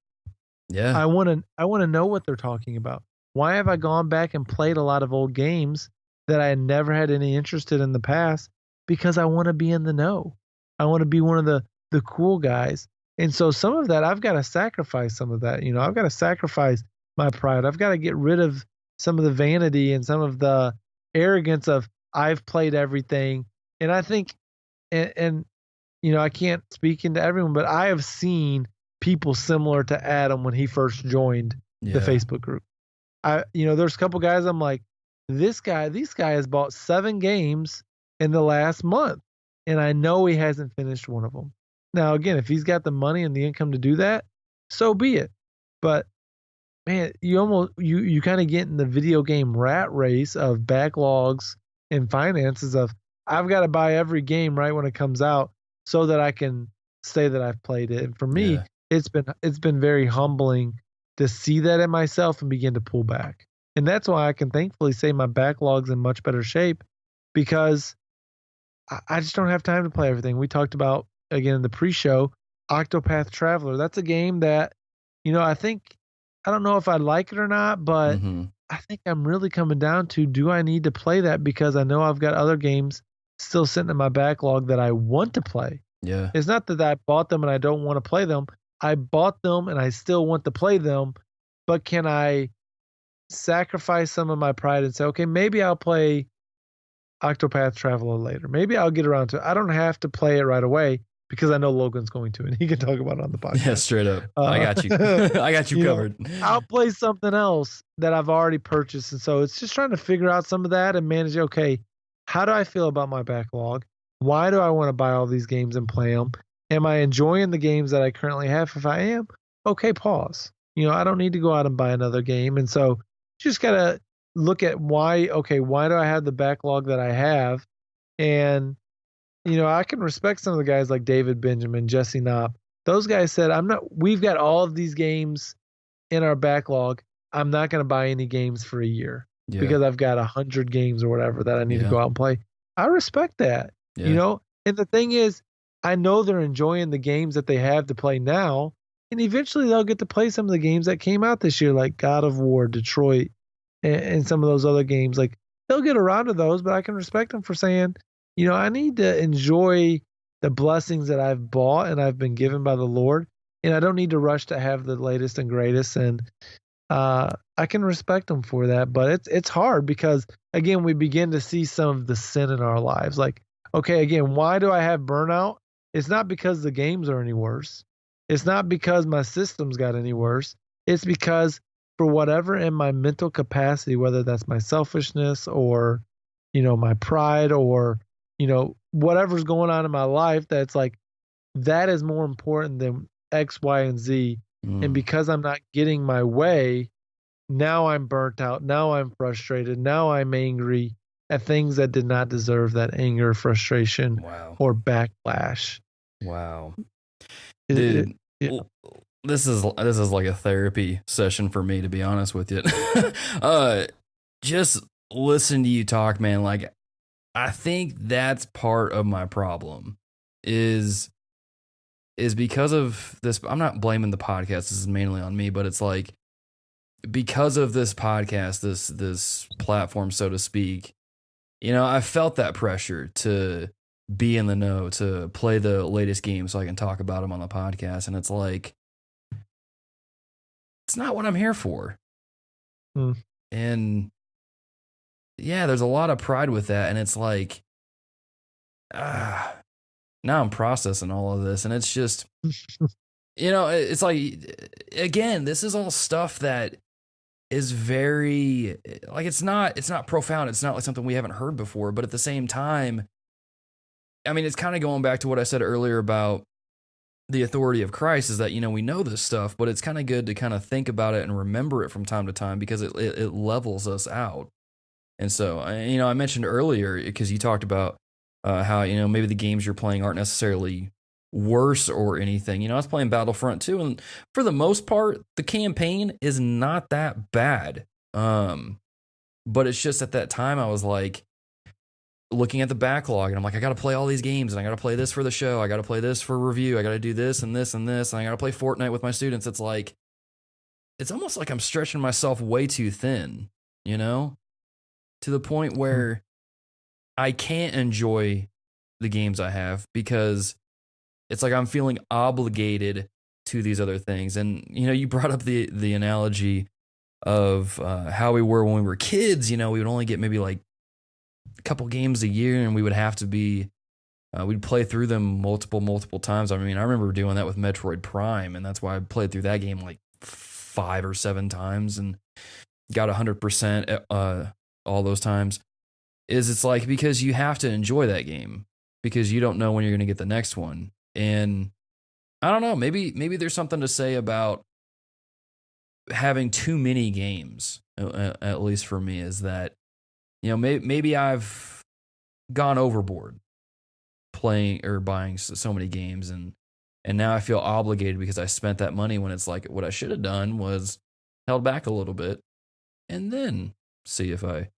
Yeah. I want to know what they're talking about. Why have I gone back and played a lot of old games that I had never had any interest in the past? Because I want to be in the know. I want to be one of the cool guys. And so some of that, I've got to sacrifice some of that. I've got to sacrifice my pride. I've got to get rid of some of the vanity and some of the arrogance of I've played everything. And I think, and I can't speak into everyone, but I have seen people similar to Adam when he first joined the Facebook group. There's a couple guys I'm like, this guy has bought 7 games in the last month, and I know he hasn't finished one of them. Now, again, if he's got the money and the income to do that, so be it. But man, you kind of get in the video game rat race of backlogs and finances of, I've got to buy every game right when it comes out so that I can say that I've played it. And for me, it's been very humbling to see that in myself and begin to pull back. And that's why I can thankfully say my backlog's in much better shape, because I just don't have time to play everything. We talked about, again, in the pre-show, Octopath Traveler. That's a game that, I don't know if I like it or not, but I think I'm really coming down to, do I need to play that? Because I know I've got other games still sitting in my backlog that I want to play. Yeah. It's not that I bought them and I don't want to play them. I bought them and I still want to play them, but can I sacrifice some of my pride and say, okay, maybe I'll play Octopath Traveler later. Maybe I'll get around to it. I don't have to play it right away because I know Logan's going to, and he can talk about it on the podcast. Yeah, straight up. I got you. I got you covered. I'll play something else that I've already purchased. And so it's just trying to figure out some of that and manage, okay, how do I feel about my backlog? Why do I want to buy all these games and play them? Am I enjoying the games that I currently have? If I am, okay, pause. I don't need to go out and buy another game. And so just got to look at why do I have the backlog that I have? And, I can respect some of the guys like David Benjamin, Jesse Knopp. Those guys said, we've got all of these games in our backlog. I'm not going to buy any games for a year because I've got 100 games or whatever that I need to go out and play. I respect that, and the thing is, I know they're enjoying the games that they have to play now, and eventually they'll get to play some of the games that came out this year, like God of War, Detroit, and some of those other games. Like, they'll get around to those, but I can respect them for saying, I need to enjoy the blessings that I've bought and I've been given by the Lord, and I don't need to rush to have the latest and greatest. And I can respect them for that, but it's hard because, again, we begin to see some of the sin in our lives. Like, okay, again, why do I have burnout? It's not because the games are any worse. It's not because my systems got any worse. It's because for whatever in my mental capacity, whether that's my selfishness or, my pride or, whatever's going on in my life that's like, that is more important than X, Y, and Z. And because I'm not getting my way, now I'm burnt out. Now I'm frustrated. Now I'm angry at things that did not deserve that anger, frustration, or backlash. Wow. Dude, this is like a therapy session for me, to be honest with you. Just listen to you talk, man. Like, I think that's part of my problem is because of this. I'm not blaming the podcast. This is mainly on me, but it's like, because of this podcast, this platform, so to speak, you know, I felt that pressure to be in the know, to play the latest games so I can talk about them on the podcast. And it's like, it's not what I'm here for. And yeah, there's a lot of pride with that. And it's like, now I'm processing all of this, and it's just, you know, it's like, again, this is all stuff that is very, like, it's not profound. It's not like something we haven't heard before, but at the same time, I mean, it's kind of going back to what I said earlier about the authority of Christ, is that, you know, we know this stuff, but it's kind of good to kind of think about it and remember it from time to time, because it levels us out. And so, you know, I mentioned earlier, because you talked about how, you know, maybe the games you're playing aren't necessarily worse or anything. You know, I was playing Battlefront 2, and for the most part, the campaign is not that bad. But it's just at that time I was like looking at the backlog, and I'm like, I got to play all these games, and I got to play this for the show, I got to play this for review, I got to do this and this and this, and I got to play Fortnite with my students. It's like, it's almost like I'm stretching myself way too thin, you know, to the point where I can't enjoy the games I have, because it's like I'm feeling obligated to these other things. And, you know, you brought up the analogy of how we were when we were kids. You know, we would only get maybe like a couple games a year, and we would have to be, we'd play through them multiple times. I mean, I remember doing that with Metroid Prime, and that's why I played through that game like 5 or 7 times and got 100% all those times. It's like, because you have to enjoy that game, because you don't know when you're going to get the next one. And I don't know, maybe there's something to say about having too many games, at least for me, is that, you know, maybe I've gone overboard playing or buying so many games, and now I feel obligated because I spent that money, when it's like, what I should have done was held back a little bit and then see if I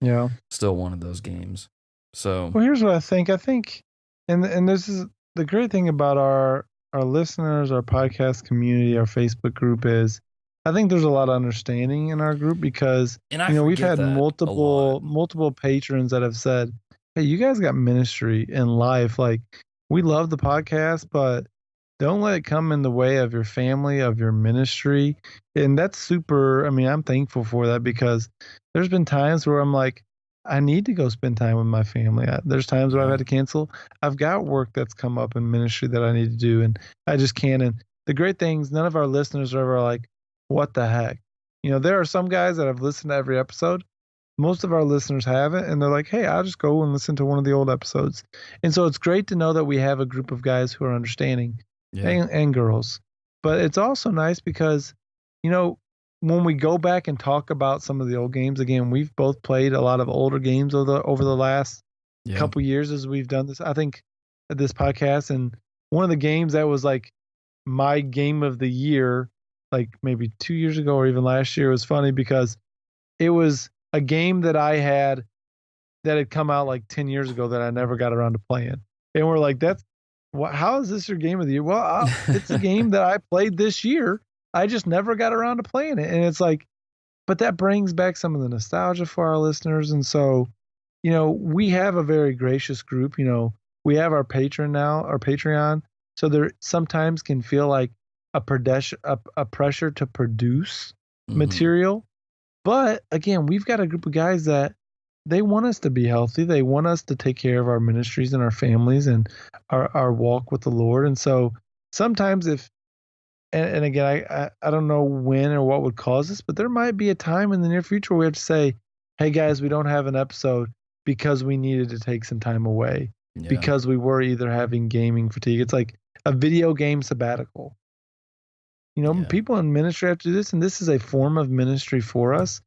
still wanted those games. So, well, here's what I think. And this is the great thing about our listeners, our podcast community, our Facebook group, is I think there's a lot of understanding in our group, because, you know, we've had multiple patrons that have said, hey, you guys got ministry in life. Like, we love the podcast, but don't let it come in the way of your family, of your ministry. And that's super, I mean, I'm thankful for that, because there's been times where I'm like, I need to go spend time with my family. There's times where I've had to cancel. I've got work that's come up in ministry that I need to do, and I just can't. And the great things, none of our listeners are ever like, what the heck? You know, there are some guys that have listened to every episode. Most of our listeners haven't, and they're like, hey, I'll just go and listen to one of the old episodes. And so it's great to know that we have a group of guys who are understanding, and girls. But it's also nice because, you know, when we go back and talk about some of the old games, again, we've both played a lot of older games over the last couple years as we've done this. I think this podcast, and one of the games that was like my game of the year, like maybe 2 years ago or even last year, was funny because it was a game that I had that had come out like 10 years ago that I never got around to playing. And we're like, how is this your game of the year? Well, it's a game that I played this year. I just never got around to playing it. And it's like, but that brings back some of the nostalgia for our listeners. And so, you know, we have a very gracious group. You know, we have our Patreon. So there sometimes can feel like a pressure to produce material. But again, we've got a group of guys that they want us to be healthy. They want us to take care of our ministries and our families and our walk with the Lord. And so sometimes and again, I don't know when or what would cause this, but there might be a time in the near future where we have to say, hey guys, we don't have an episode because we needed to take some time away. because we were either having gaming fatigue. It's like a video game sabbatical. People in ministry have to do this, and this is a form of ministry for us.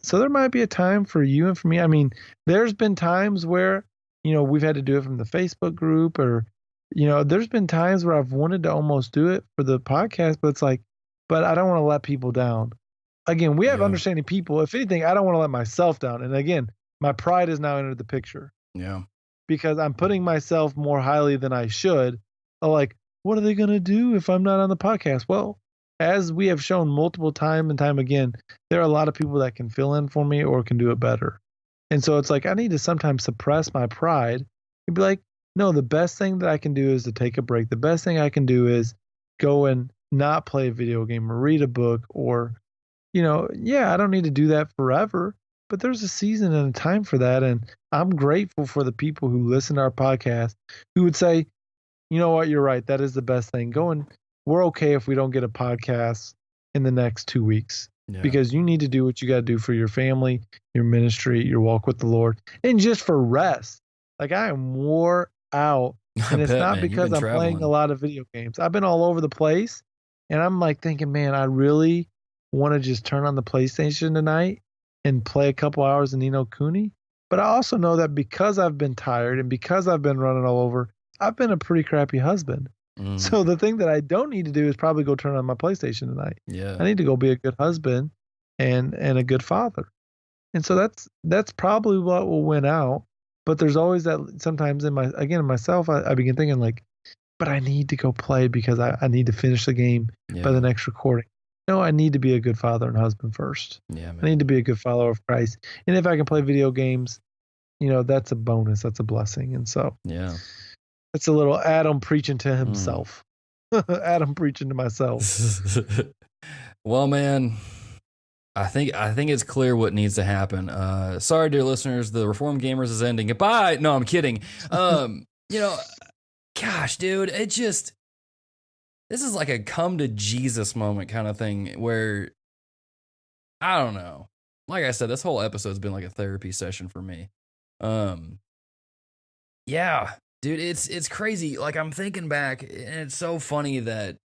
So there might be a time for you and for me. I mean, there's been times where, we've had to do it from the Facebook group, or, there's been times where I've wanted to almost do it for the podcast, but it's like, but I don't want to let people down. Again, we have understanding people. If anything, I don't want to let myself down. And again, my pride has now entered the picture. Yeah. Because I'm putting myself more highly than I should. Like, what are they going to do if I'm not on the podcast? Well, as we have shown multiple time and time again, there are a lot of people that can fill in for me or can do it better. And so it's like, I need to sometimes suppress my pride and be like, no, the best thing that I can do is to take a break. The best thing I can do is go and not play a video game or read a book or, I don't need to do that forever, but there's a season and a time for that. And I'm grateful for the people who listen to our podcast who would say, you know what, you're right. That is the best thing. We're okay if we don't get a podcast in the next 2 weeks because you need to do what you got to do for your family, your ministry, your walk with the Lord, and just for rest. Like, I am wore out, and it's not because I'm playing a lot of video games. I've been all over the place, and I'm like thinking, man, I really want to just turn on the PlayStation tonight and play a couple hours in Ni no Kuni. But I also know that because I've been tired and because I've been running all over, I've been a pretty crappy husband. So the thing that I don't need to do is probably go turn on my PlayStation tonight. Yeah. I need to go be a good husband and a good father. And so that's probably what will win out. But there's always that sometimes in myself, I begin thinking like, but I need to go play because I need to finish the game by the next recording. No, I need to be a good father and husband first. Yeah, man. I need to be a good follower of Christ. And if I can play video games, that's a bonus. That's a blessing. And so it's a little Adam preaching to himself. Adam preaching to myself. Well, man, I think it's clear what needs to happen. Sorry, dear listeners, the Reformed Gamers is ending. Goodbye. No, I'm kidding. Gosh, dude, this is like a come to Jesus moment kind of thing where, I don't know. Like I said, this whole episode's been like a therapy session for me. Yeah, dude, it's crazy. Like, I'm thinking back, and it's so funny that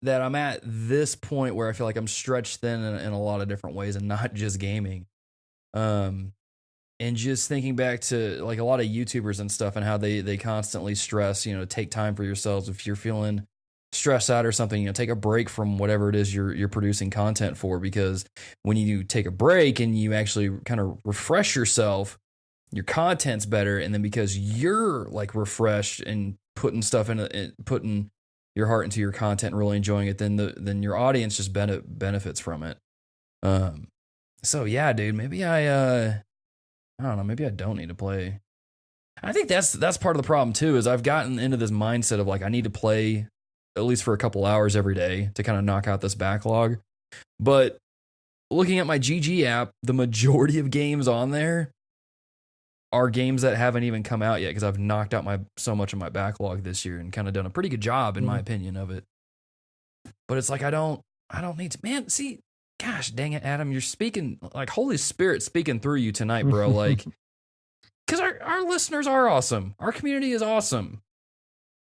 I'm at this point where I feel like I'm stretched thin in a lot of different ways and not just gaming. And just thinking back to like a lot of YouTubers and stuff and how they constantly stress, take time for yourselves. If you're feeling stressed out or something, take a break from whatever it is you're producing content for, because when you take a break and you actually kind of refresh yourself, your content's better. And then because you're like refreshed and putting stuff putting your heart into your content and really enjoying it, then your audience just benefits from it. So yeah, dude, maybe I don't know, maybe I don't need to play. I think that's part of the problem too, is I've gotten into this mindset of like, I need to play at least for a couple hours every day to kind of knock out this backlog. But looking at my GG app, the majority of games on there are games that haven't even come out yet, because I've knocked out so much of my backlog this year and kind of done a pretty good job, in my opinion, of it. But it's like, I don't need to, man. See, gosh dang it, Adam, you're speaking like Holy Spirit speaking through you tonight, bro. Like, because our listeners are awesome. Our community is awesome.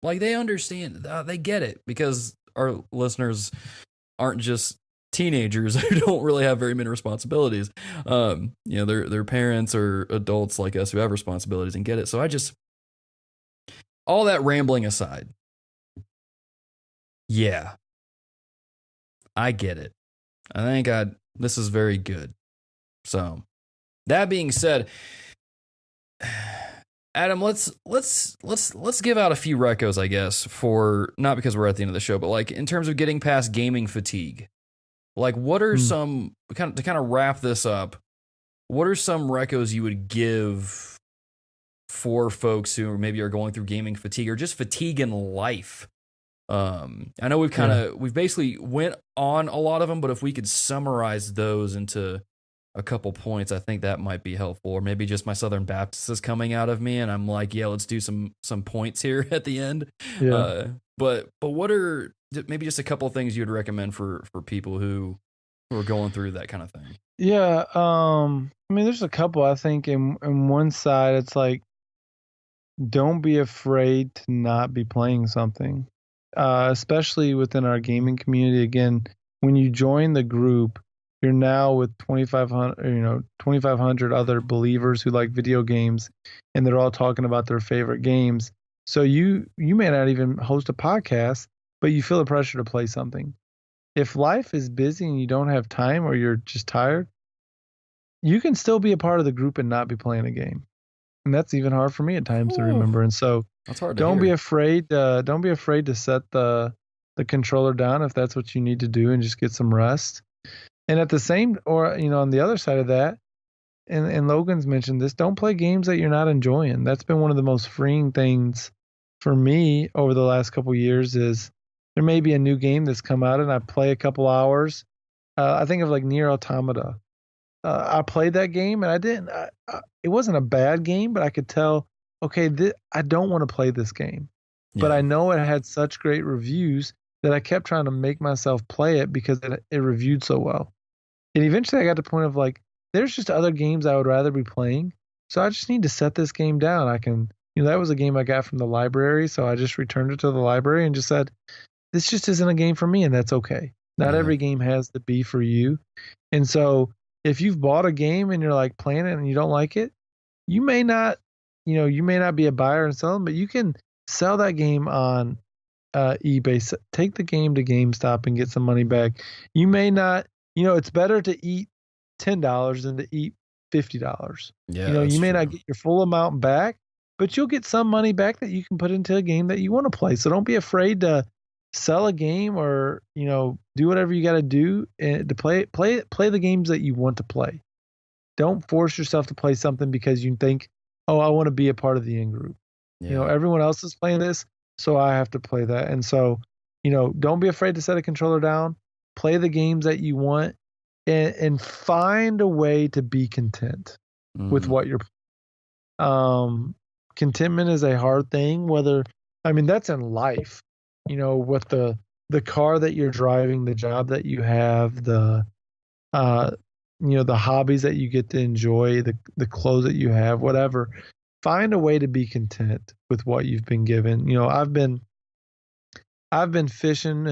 Like, they understand, they get it, because our listeners aren't just teenagers who don't really have very many responsibilities. They're parents or adults like us who have responsibilities and get it. So all that rambling aside, yeah, I get it. I think this is very good. So that being said, Adam, let's give out a few recos, I guess, for, not because we're at the end of the show, but like in terms of getting past gaming fatigue. Like, what are some, to kind of wrap this up, what are some recos you would give for folks who maybe are going through gaming fatigue or just fatigue in life? I know we've basically went on a lot of them, but if we could summarize those into a couple points, I think that might be helpful. Or maybe just my Southern Baptist is coming out of me and I'm like, yeah, let's do some points here at the end. Yeah. But what are maybe just a couple of things you'd recommend for people who are going through that kind of thing? Yeah. I mean, there's a couple. I think in one side, it's like don't be afraid to not be playing something, especially within our gaming community. Again, when you join the group, you're now with 2,500, 2,500 other believers who like video games, and they're all talking about their favorite games. So you may not even host a podcast, but you feel the pressure to play something. If life is busy and you don't have time or you're just tired, you can still be a part of the group and not be playing a game. And that's even hard for me at times to remember. And so That's hard to don't hear. be afraid. Don't be afraid to set the controller down if that's what you need to do and just get some rest. And at the same, or on the other side of that, and Logan's mentioned this, don't play games that you're not enjoying. That's been one of the most freeing things for me over the last couple of years. Is there may be a new game that's come out and I play a couple hours. I think of like Nier Automata. I played that game and I didn't. It wasn't a bad game, but I could tell. Okay, I don't want to play this game, but Yeah. I know it had such great reviews that I kept trying to make myself play it because it reviewed so well. And eventually, I got to the point of like, there's just other games I would rather be playing, so I just need to set this game down. I can, that was a game I got from the library, so I just returned it to the library and just said, this just isn't a game for me, and that's okay. Not Yeah. every game has to be for you, and so if you've bought a game and you're like playing it and you don't like it, you may not, you may not be a buyer and selling, but you can sell that game on eBay. Take the game to GameStop and get some money back. You may not, it's better to eat $10 than to eat $50. Yeah. You may true. not get your full amount back, but you'll get some money back that you can put into a game that you want to play. So don't be afraid to sell a game or do whatever you got to do to play the games that you want to play. Don't force yourself to play something because you think, oh, I want to be a part of the in group. Yeah. Everyone else is playing this, so I have to play that. And so don't be afraid to set a controller down, play the games that you want, and find a way to be content with what you're playing. Contentment is a hard thing, that's in life, with the car that you're driving, the job that you have, the hobbies that you get to enjoy, the clothes that you have, whatever. Find a way to be content with what you've been given. I've been fishing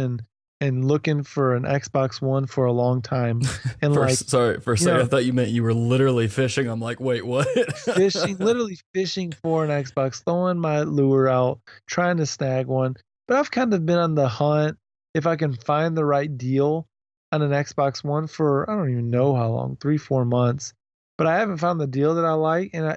and looking for an Xbox One for a long time. And for a second, I thought you meant you were literally fishing. I'm like, wait, what? literally fishing for an Xbox, throwing my lure out, trying to snag one. But I've kind of been on the hunt if I can find the right deal on an Xbox One for I don't even know how long, 3-4 months. But I haven't found the deal that I like. And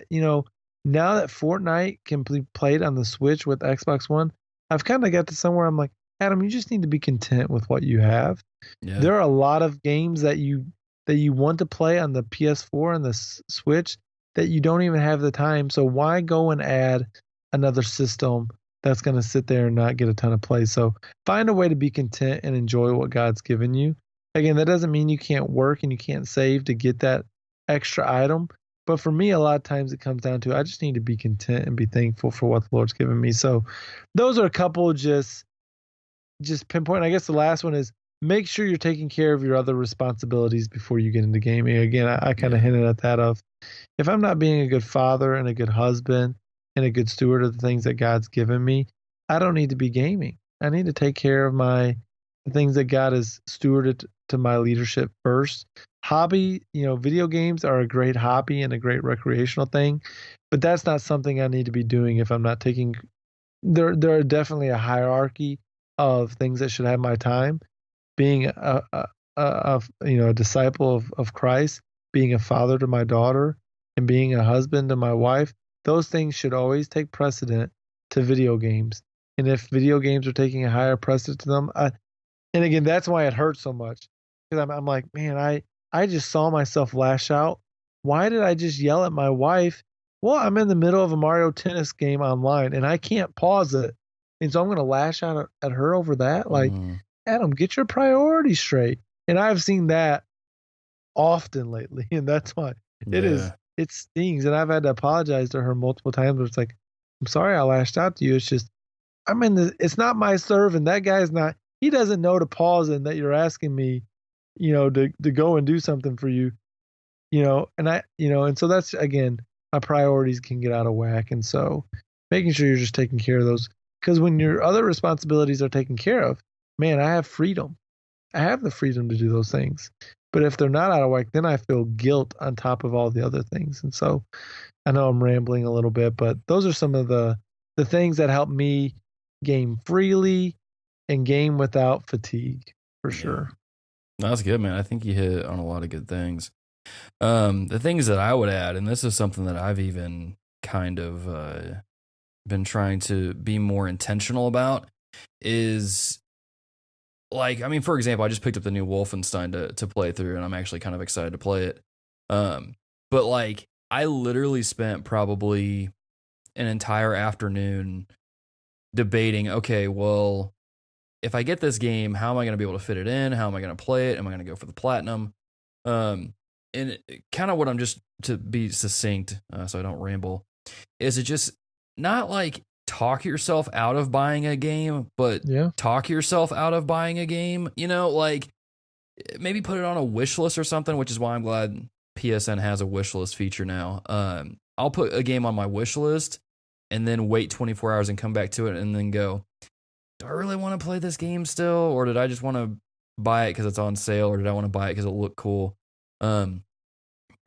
now that Fortnite can be played on the Switch with Xbox One, I've kind of got to somewhere I'm like, Adam, you just need to be content with what you have. Yeah. There are a lot of games that you want to play on the PS4 and the Switch that you don't even have the time. So why go and add another system that's going to sit there and not get a ton of play? So find a way to be content and enjoy what God's given you. Again, that doesn't mean you can't work and you can't save to get that extra item. But for me, a lot of times it comes down to I just need to be content and be thankful for what the Lord's given me. So those are a couple just pinpoint. I guess the last one is make sure you're taking care of your other responsibilities before you get into gaming. Again, I kind of hinted at that of if I'm not being a good father and a good husband and a good steward of the things that God's given me, I don't need to be gaming. I need to take care of the things that God has stewarded to my leadership first. Hobby, video games are a great hobby and a great recreational thing, but that's not something I need to be doing if I'm not taking. There are definitely a hierarchy of things that should have my time. Being a disciple of Christ, being a father to my daughter, and being a husband to my wife, those things should always take precedent to video games. And if video games are taking a higher precedent to them, and again, that's why it hurts so much because I'm like, man, I just saw myself lash out. Why did I just yell at my wife? Well, I'm in the middle of a Mario Tennis game online and I can't pause it. And so I'm going to lash out at her over that. Like, Adam, get your priorities straight. And I've seen that often lately. And that's why it stings. And I've had to apologize to her multiple times where it's like, I'm sorry I lashed out to you. It's just, it's not my serve. And that guy's not, he doesn't know to pause and that you're asking me, to go and do something for you, and and so that's, again, my priorities can get out of whack. And so making sure you're just taking care of those. Because when your other responsibilities are taken care of, man, I have freedom. I have the freedom to do those things. But if they're not out of whack, then I feel guilt on top of all the other things. And so I know I'm rambling a little bit, but those are some of the things that help me game freely and game without fatigue, for sure. That's good, man. I think you hit on a lot of good things. The things that I would add, and this is something that I've even kind of been trying to be more intentional about, is like, I mean, for example, I just picked up the new Wolfenstein to play through, and I'm actually kind of excited to play it. But like, I literally spent probably an entire afternoon debating, okay, well, if I get this game, how am I going to be able to fit it in? How am I going to play it? Am I going to go for the platinum? And kind of what I'm just, to be succinct, so I don't ramble, is it just not like talk yourself out of buying a game, but talk yourself out of buying a game, you know, like maybe put it on a wish list or something, which is why I'm glad PSN has a wish list feature now. I'll put a game on my wish list and then wait 24 hours and come back to it and then go, do I really want to play this game still? Or did I just want to buy it because it's on sale? Or did I want to buy it because it looked cool? And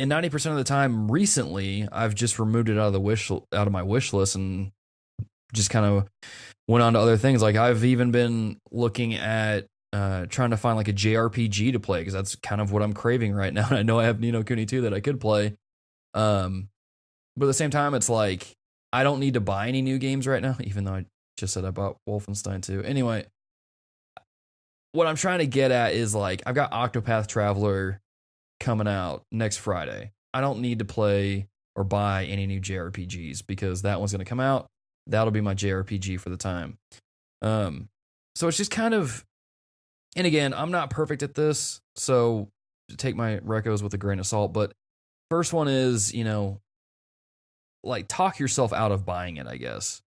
90% of the time recently, I've just removed it out of my wish list and just kind of went on to other things. Like I've even been looking at trying to find like a JRPG to play, because that's kind of what I'm craving right now. And I know I have Ni no Kuni 2 that I could play. But at the same time, it's like I don't need to buy any new games right now, even though I just said I bought Wolfenstein 2. Anyway, what I'm trying to get at is like I've got Octopath Traveler coming out next Friday. I don't need to play or buy any new JRPGs because that one's going to come out. That'll be my JRPG for the time. So it's just kind of, and again, I'm not perfect at this, so take my recos with a grain of salt, but first one is, you know, like talk yourself out of buying it, I guess.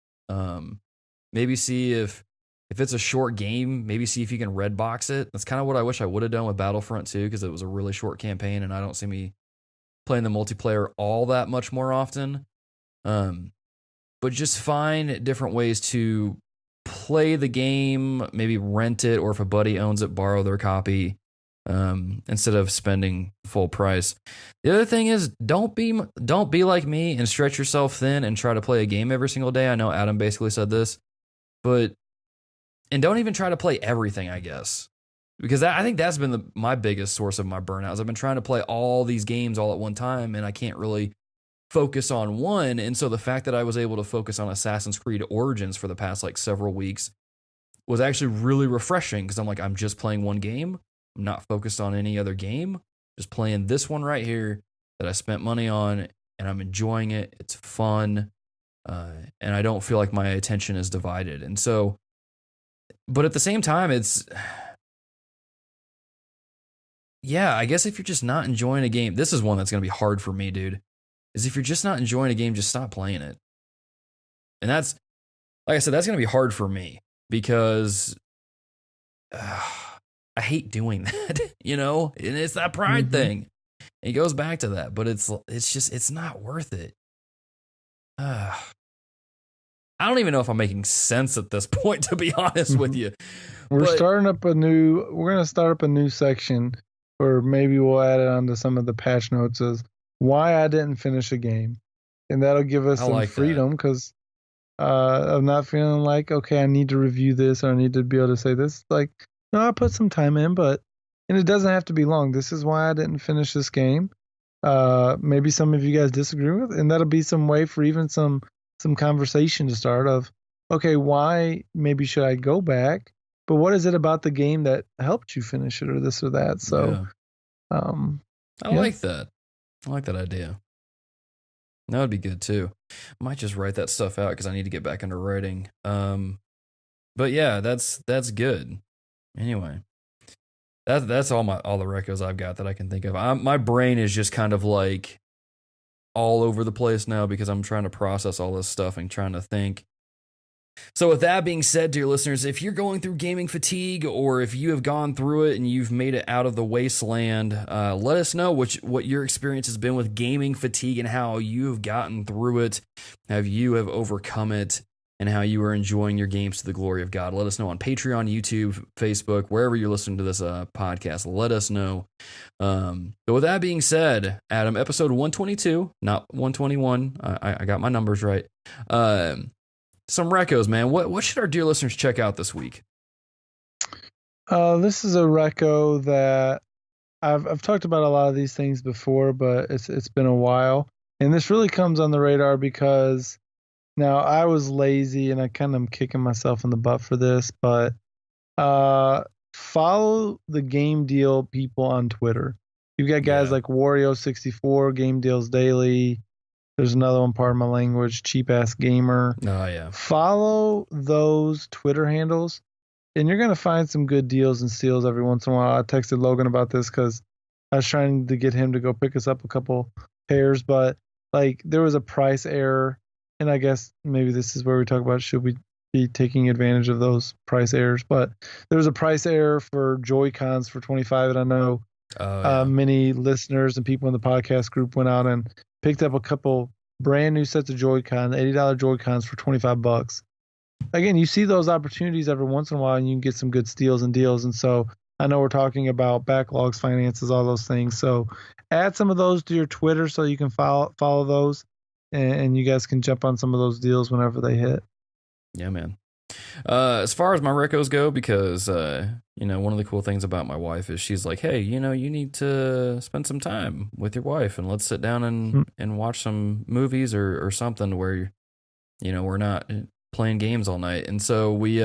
Maybe see if it's a short game, maybe see if you can red box it. That's kind of what I wish I would have done with Battlefront 2, because it was a really short campaign and I don't see me playing the multiplayer all that much more often. But just find different ways to play the game, maybe rent it, or if a buddy owns it, borrow their copy, instead of spending full price. The other thing is don't be like me and stretch yourself thin and try to play a game every single day. I know Adam basically said this, and don't even try to play everything, I guess, because I think that's been my biggest source of my burnout. Is I've been trying to play all these games all at one time, and I can't really focus on one. And so the fact that I was able to focus on Assassin's Creed Origins for the past like several weeks was actually really refreshing, because I'm like, I'm just playing one game. I'm not focused on any other game. Just playing this one right here that I spent money on, and I'm enjoying it. It's fun. And I don't feel like my attention is divided. And so, but at the same time, it's, yeah, I guess if you're just not enjoying a game, this is one that's going to be hard for me, dude, is if you're just not enjoying a game, just stop playing it. And that's, like I said, that's going to be hard for me because I hate doing that, you know, and it's that pride thing. It goes back to that, but it's just, it's not worth it. I don't even know if I'm making sense at this point, to be honest with you. We're going to start up a new section, or maybe we'll add it onto some of the patch notes, as why I didn't finish a game. And that'll give us some freedom, because of not feeling like, okay, I need to review this, or I need to be able to say this. Like, no, I put some time in, and it doesn't have to be long. This is why I didn't finish this game. Maybe some of you guys disagree with, and that'll be some way for even some conversation to start of, okay, why maybe should I go back? But what is it about the game that helped you finish it, or this or that? So, I like that. I like that idea. That would be good too. I might just write that stuff out because I need to get back into writing. But yeah, that's good. Anyway, that's all the recos I've got that I can think of. My brain is just kind of like all over the place now because I'm trying to process all this stuff and trying to think So with that being said, dear listeners, if you're going through gaming fatigue or if you have gone through it and you've made it out of the wasteland, let us know what your experience has been with gaming fatigue and how you have gotten through it, how you have overcome it, and how you are enjoying your games to the glory of God. Let us know on Patreon, YouTube, Facebook, wherever you're listening to this podcast. Let us know. But with that being said, Adam, episode 122, not 121. I got my numbers right. Some recos, man. What should our dear listeners check out this week? This is a reco that I've talked about a lot of these things before, but it's been a while, and this really comes on the radar because now I was lazy and I kind of am kicking myself in the butt for this, but follow the game deal people on Twitter. You've got guys like Wario64, Game Deals Daily. There's another one, pardon my language, Cheap Ass Gamer. Oh, yeah. Follow those Twitter handles, and you're going to find some good deals and steals every once in a while. I texted Logan about this because I was trying to get him to go pick us up a couple pairs, but like there was a price error, and I guess maybe this is where we talk about should we be taking advantage of those price errors, but there was a price error for Joy-Cons for 25, and I know many listeners and people in the podcast group went out and picked up a couple brand new sets of Joy-Con, $80 Joy-Cons for $25. Again, you see those opportunities every once in a while, and you can get some good steals and deals. And so I know we're talking about backlogs, finances, all those things. So add some of those to your Twitter so you can follow those, and you guys can jump on some of those deals whenever they hit. Yeah, man. As far as my recos go, because one of the cool things about my wife is she's like, hey, you need to spend some time with your wife and let's sit down and watch some movies or something where we're not playing games all night. And so we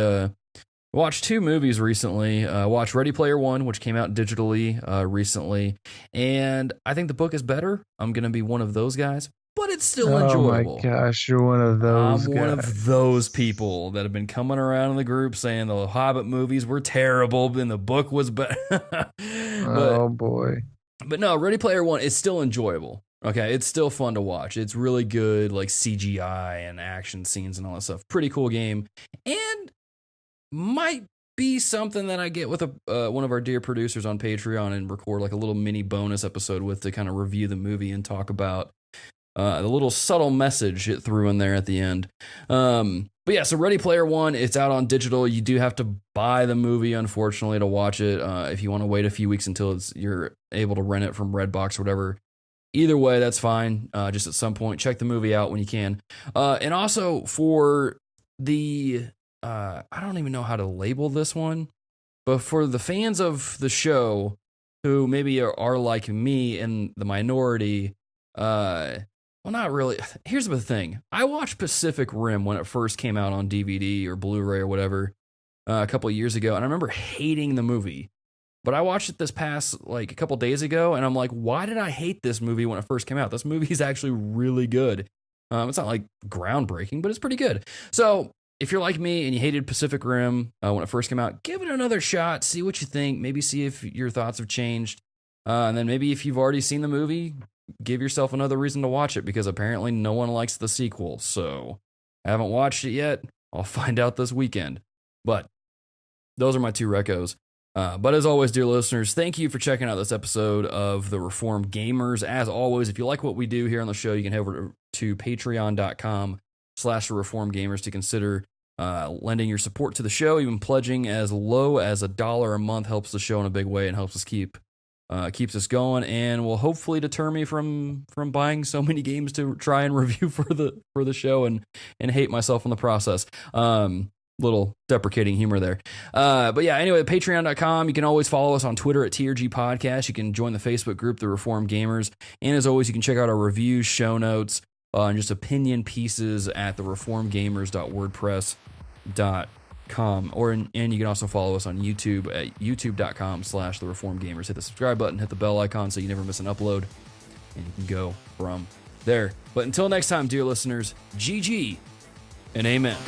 watched two movies recently. Watched Ready Player One, which came out digitally recently, and I think the book is better. I'm gonna be one of those guys, but it's still enjoyable. Oh my gosh, you're one of those I'm guys. one of those people that have been coming around in the group saying the Hobbit movies were terrible and the book was better. Oh boy. But no, Ready Player One is still enjoyable. Okay, it's still fun to watch. It's really good, like CGI and action scenes and all that stuff. Pretty cool game. And might be something that I get with one of our dear producers on Patreon and record like a little mini bonus episode with to kind of review the movie and talk about the little subtle message it threw in there at the end. But yeah, so Ready Player One, it's out on digital. You do have to buy the movie, unfortunately, to watch it. If you want to wait a few weeks until you're able to rent it from Redbox or whatever. Either way, that's fine. Just at some point, check the movie out when you can. And also for the, I don't even know how to label this one, but for the fans of the show who maybe are like me in the minority, well, not really. Here's the thing. I watched Pacific Rim when it first came out on DVD or Blu-ray or whatever a couple of years ago, and I remember hating the movie. But I watched it this past, like, a couple days ago, and I'm like, why did I hate this movie when it first came out? This movie is actually really good. It's not, like, groundbreaking, but it's pretty good. So, if you're like me and you hated Pacific Rim when it first came out, give it another shot, see what you think, maybe see if your thoughts have changed. And then maybe if you've already seen the movie, give yourself another reason to watch it, because apparently no one likes the sequel. So, I haven't watched it yet. I'll find out this weekend. But those are my two recos. But as always, dear listeners, thank you for checking out this episode of The Reformed Gamers. As always, if you like what we do here on the show, you can head over to patreon.com/reformedgamers to consider lending your support to the show. Even pledging as low as $1 a month helps the show in a big way and helps us keeps us going, and will hopefully deter me from buying so many games to try and review for the show and hate myself in the process. Little deprecating humor there. But yeah, anyway, patreon.com. You can always follow us on Twitter at TRG Podcast. You can join the Facebook group, The Reformed Gamers. And as always, you can check out our reviews, show notes, and just opinion pieces at thereformedgamers.wordpress.com. And you can also follow us on YouTube at youtube.com/thereformedgamers. Hit the subscribe button, hit the bell icon so you never miss an upload, and you can go from there. But until next time, dear listeners, GG and amen.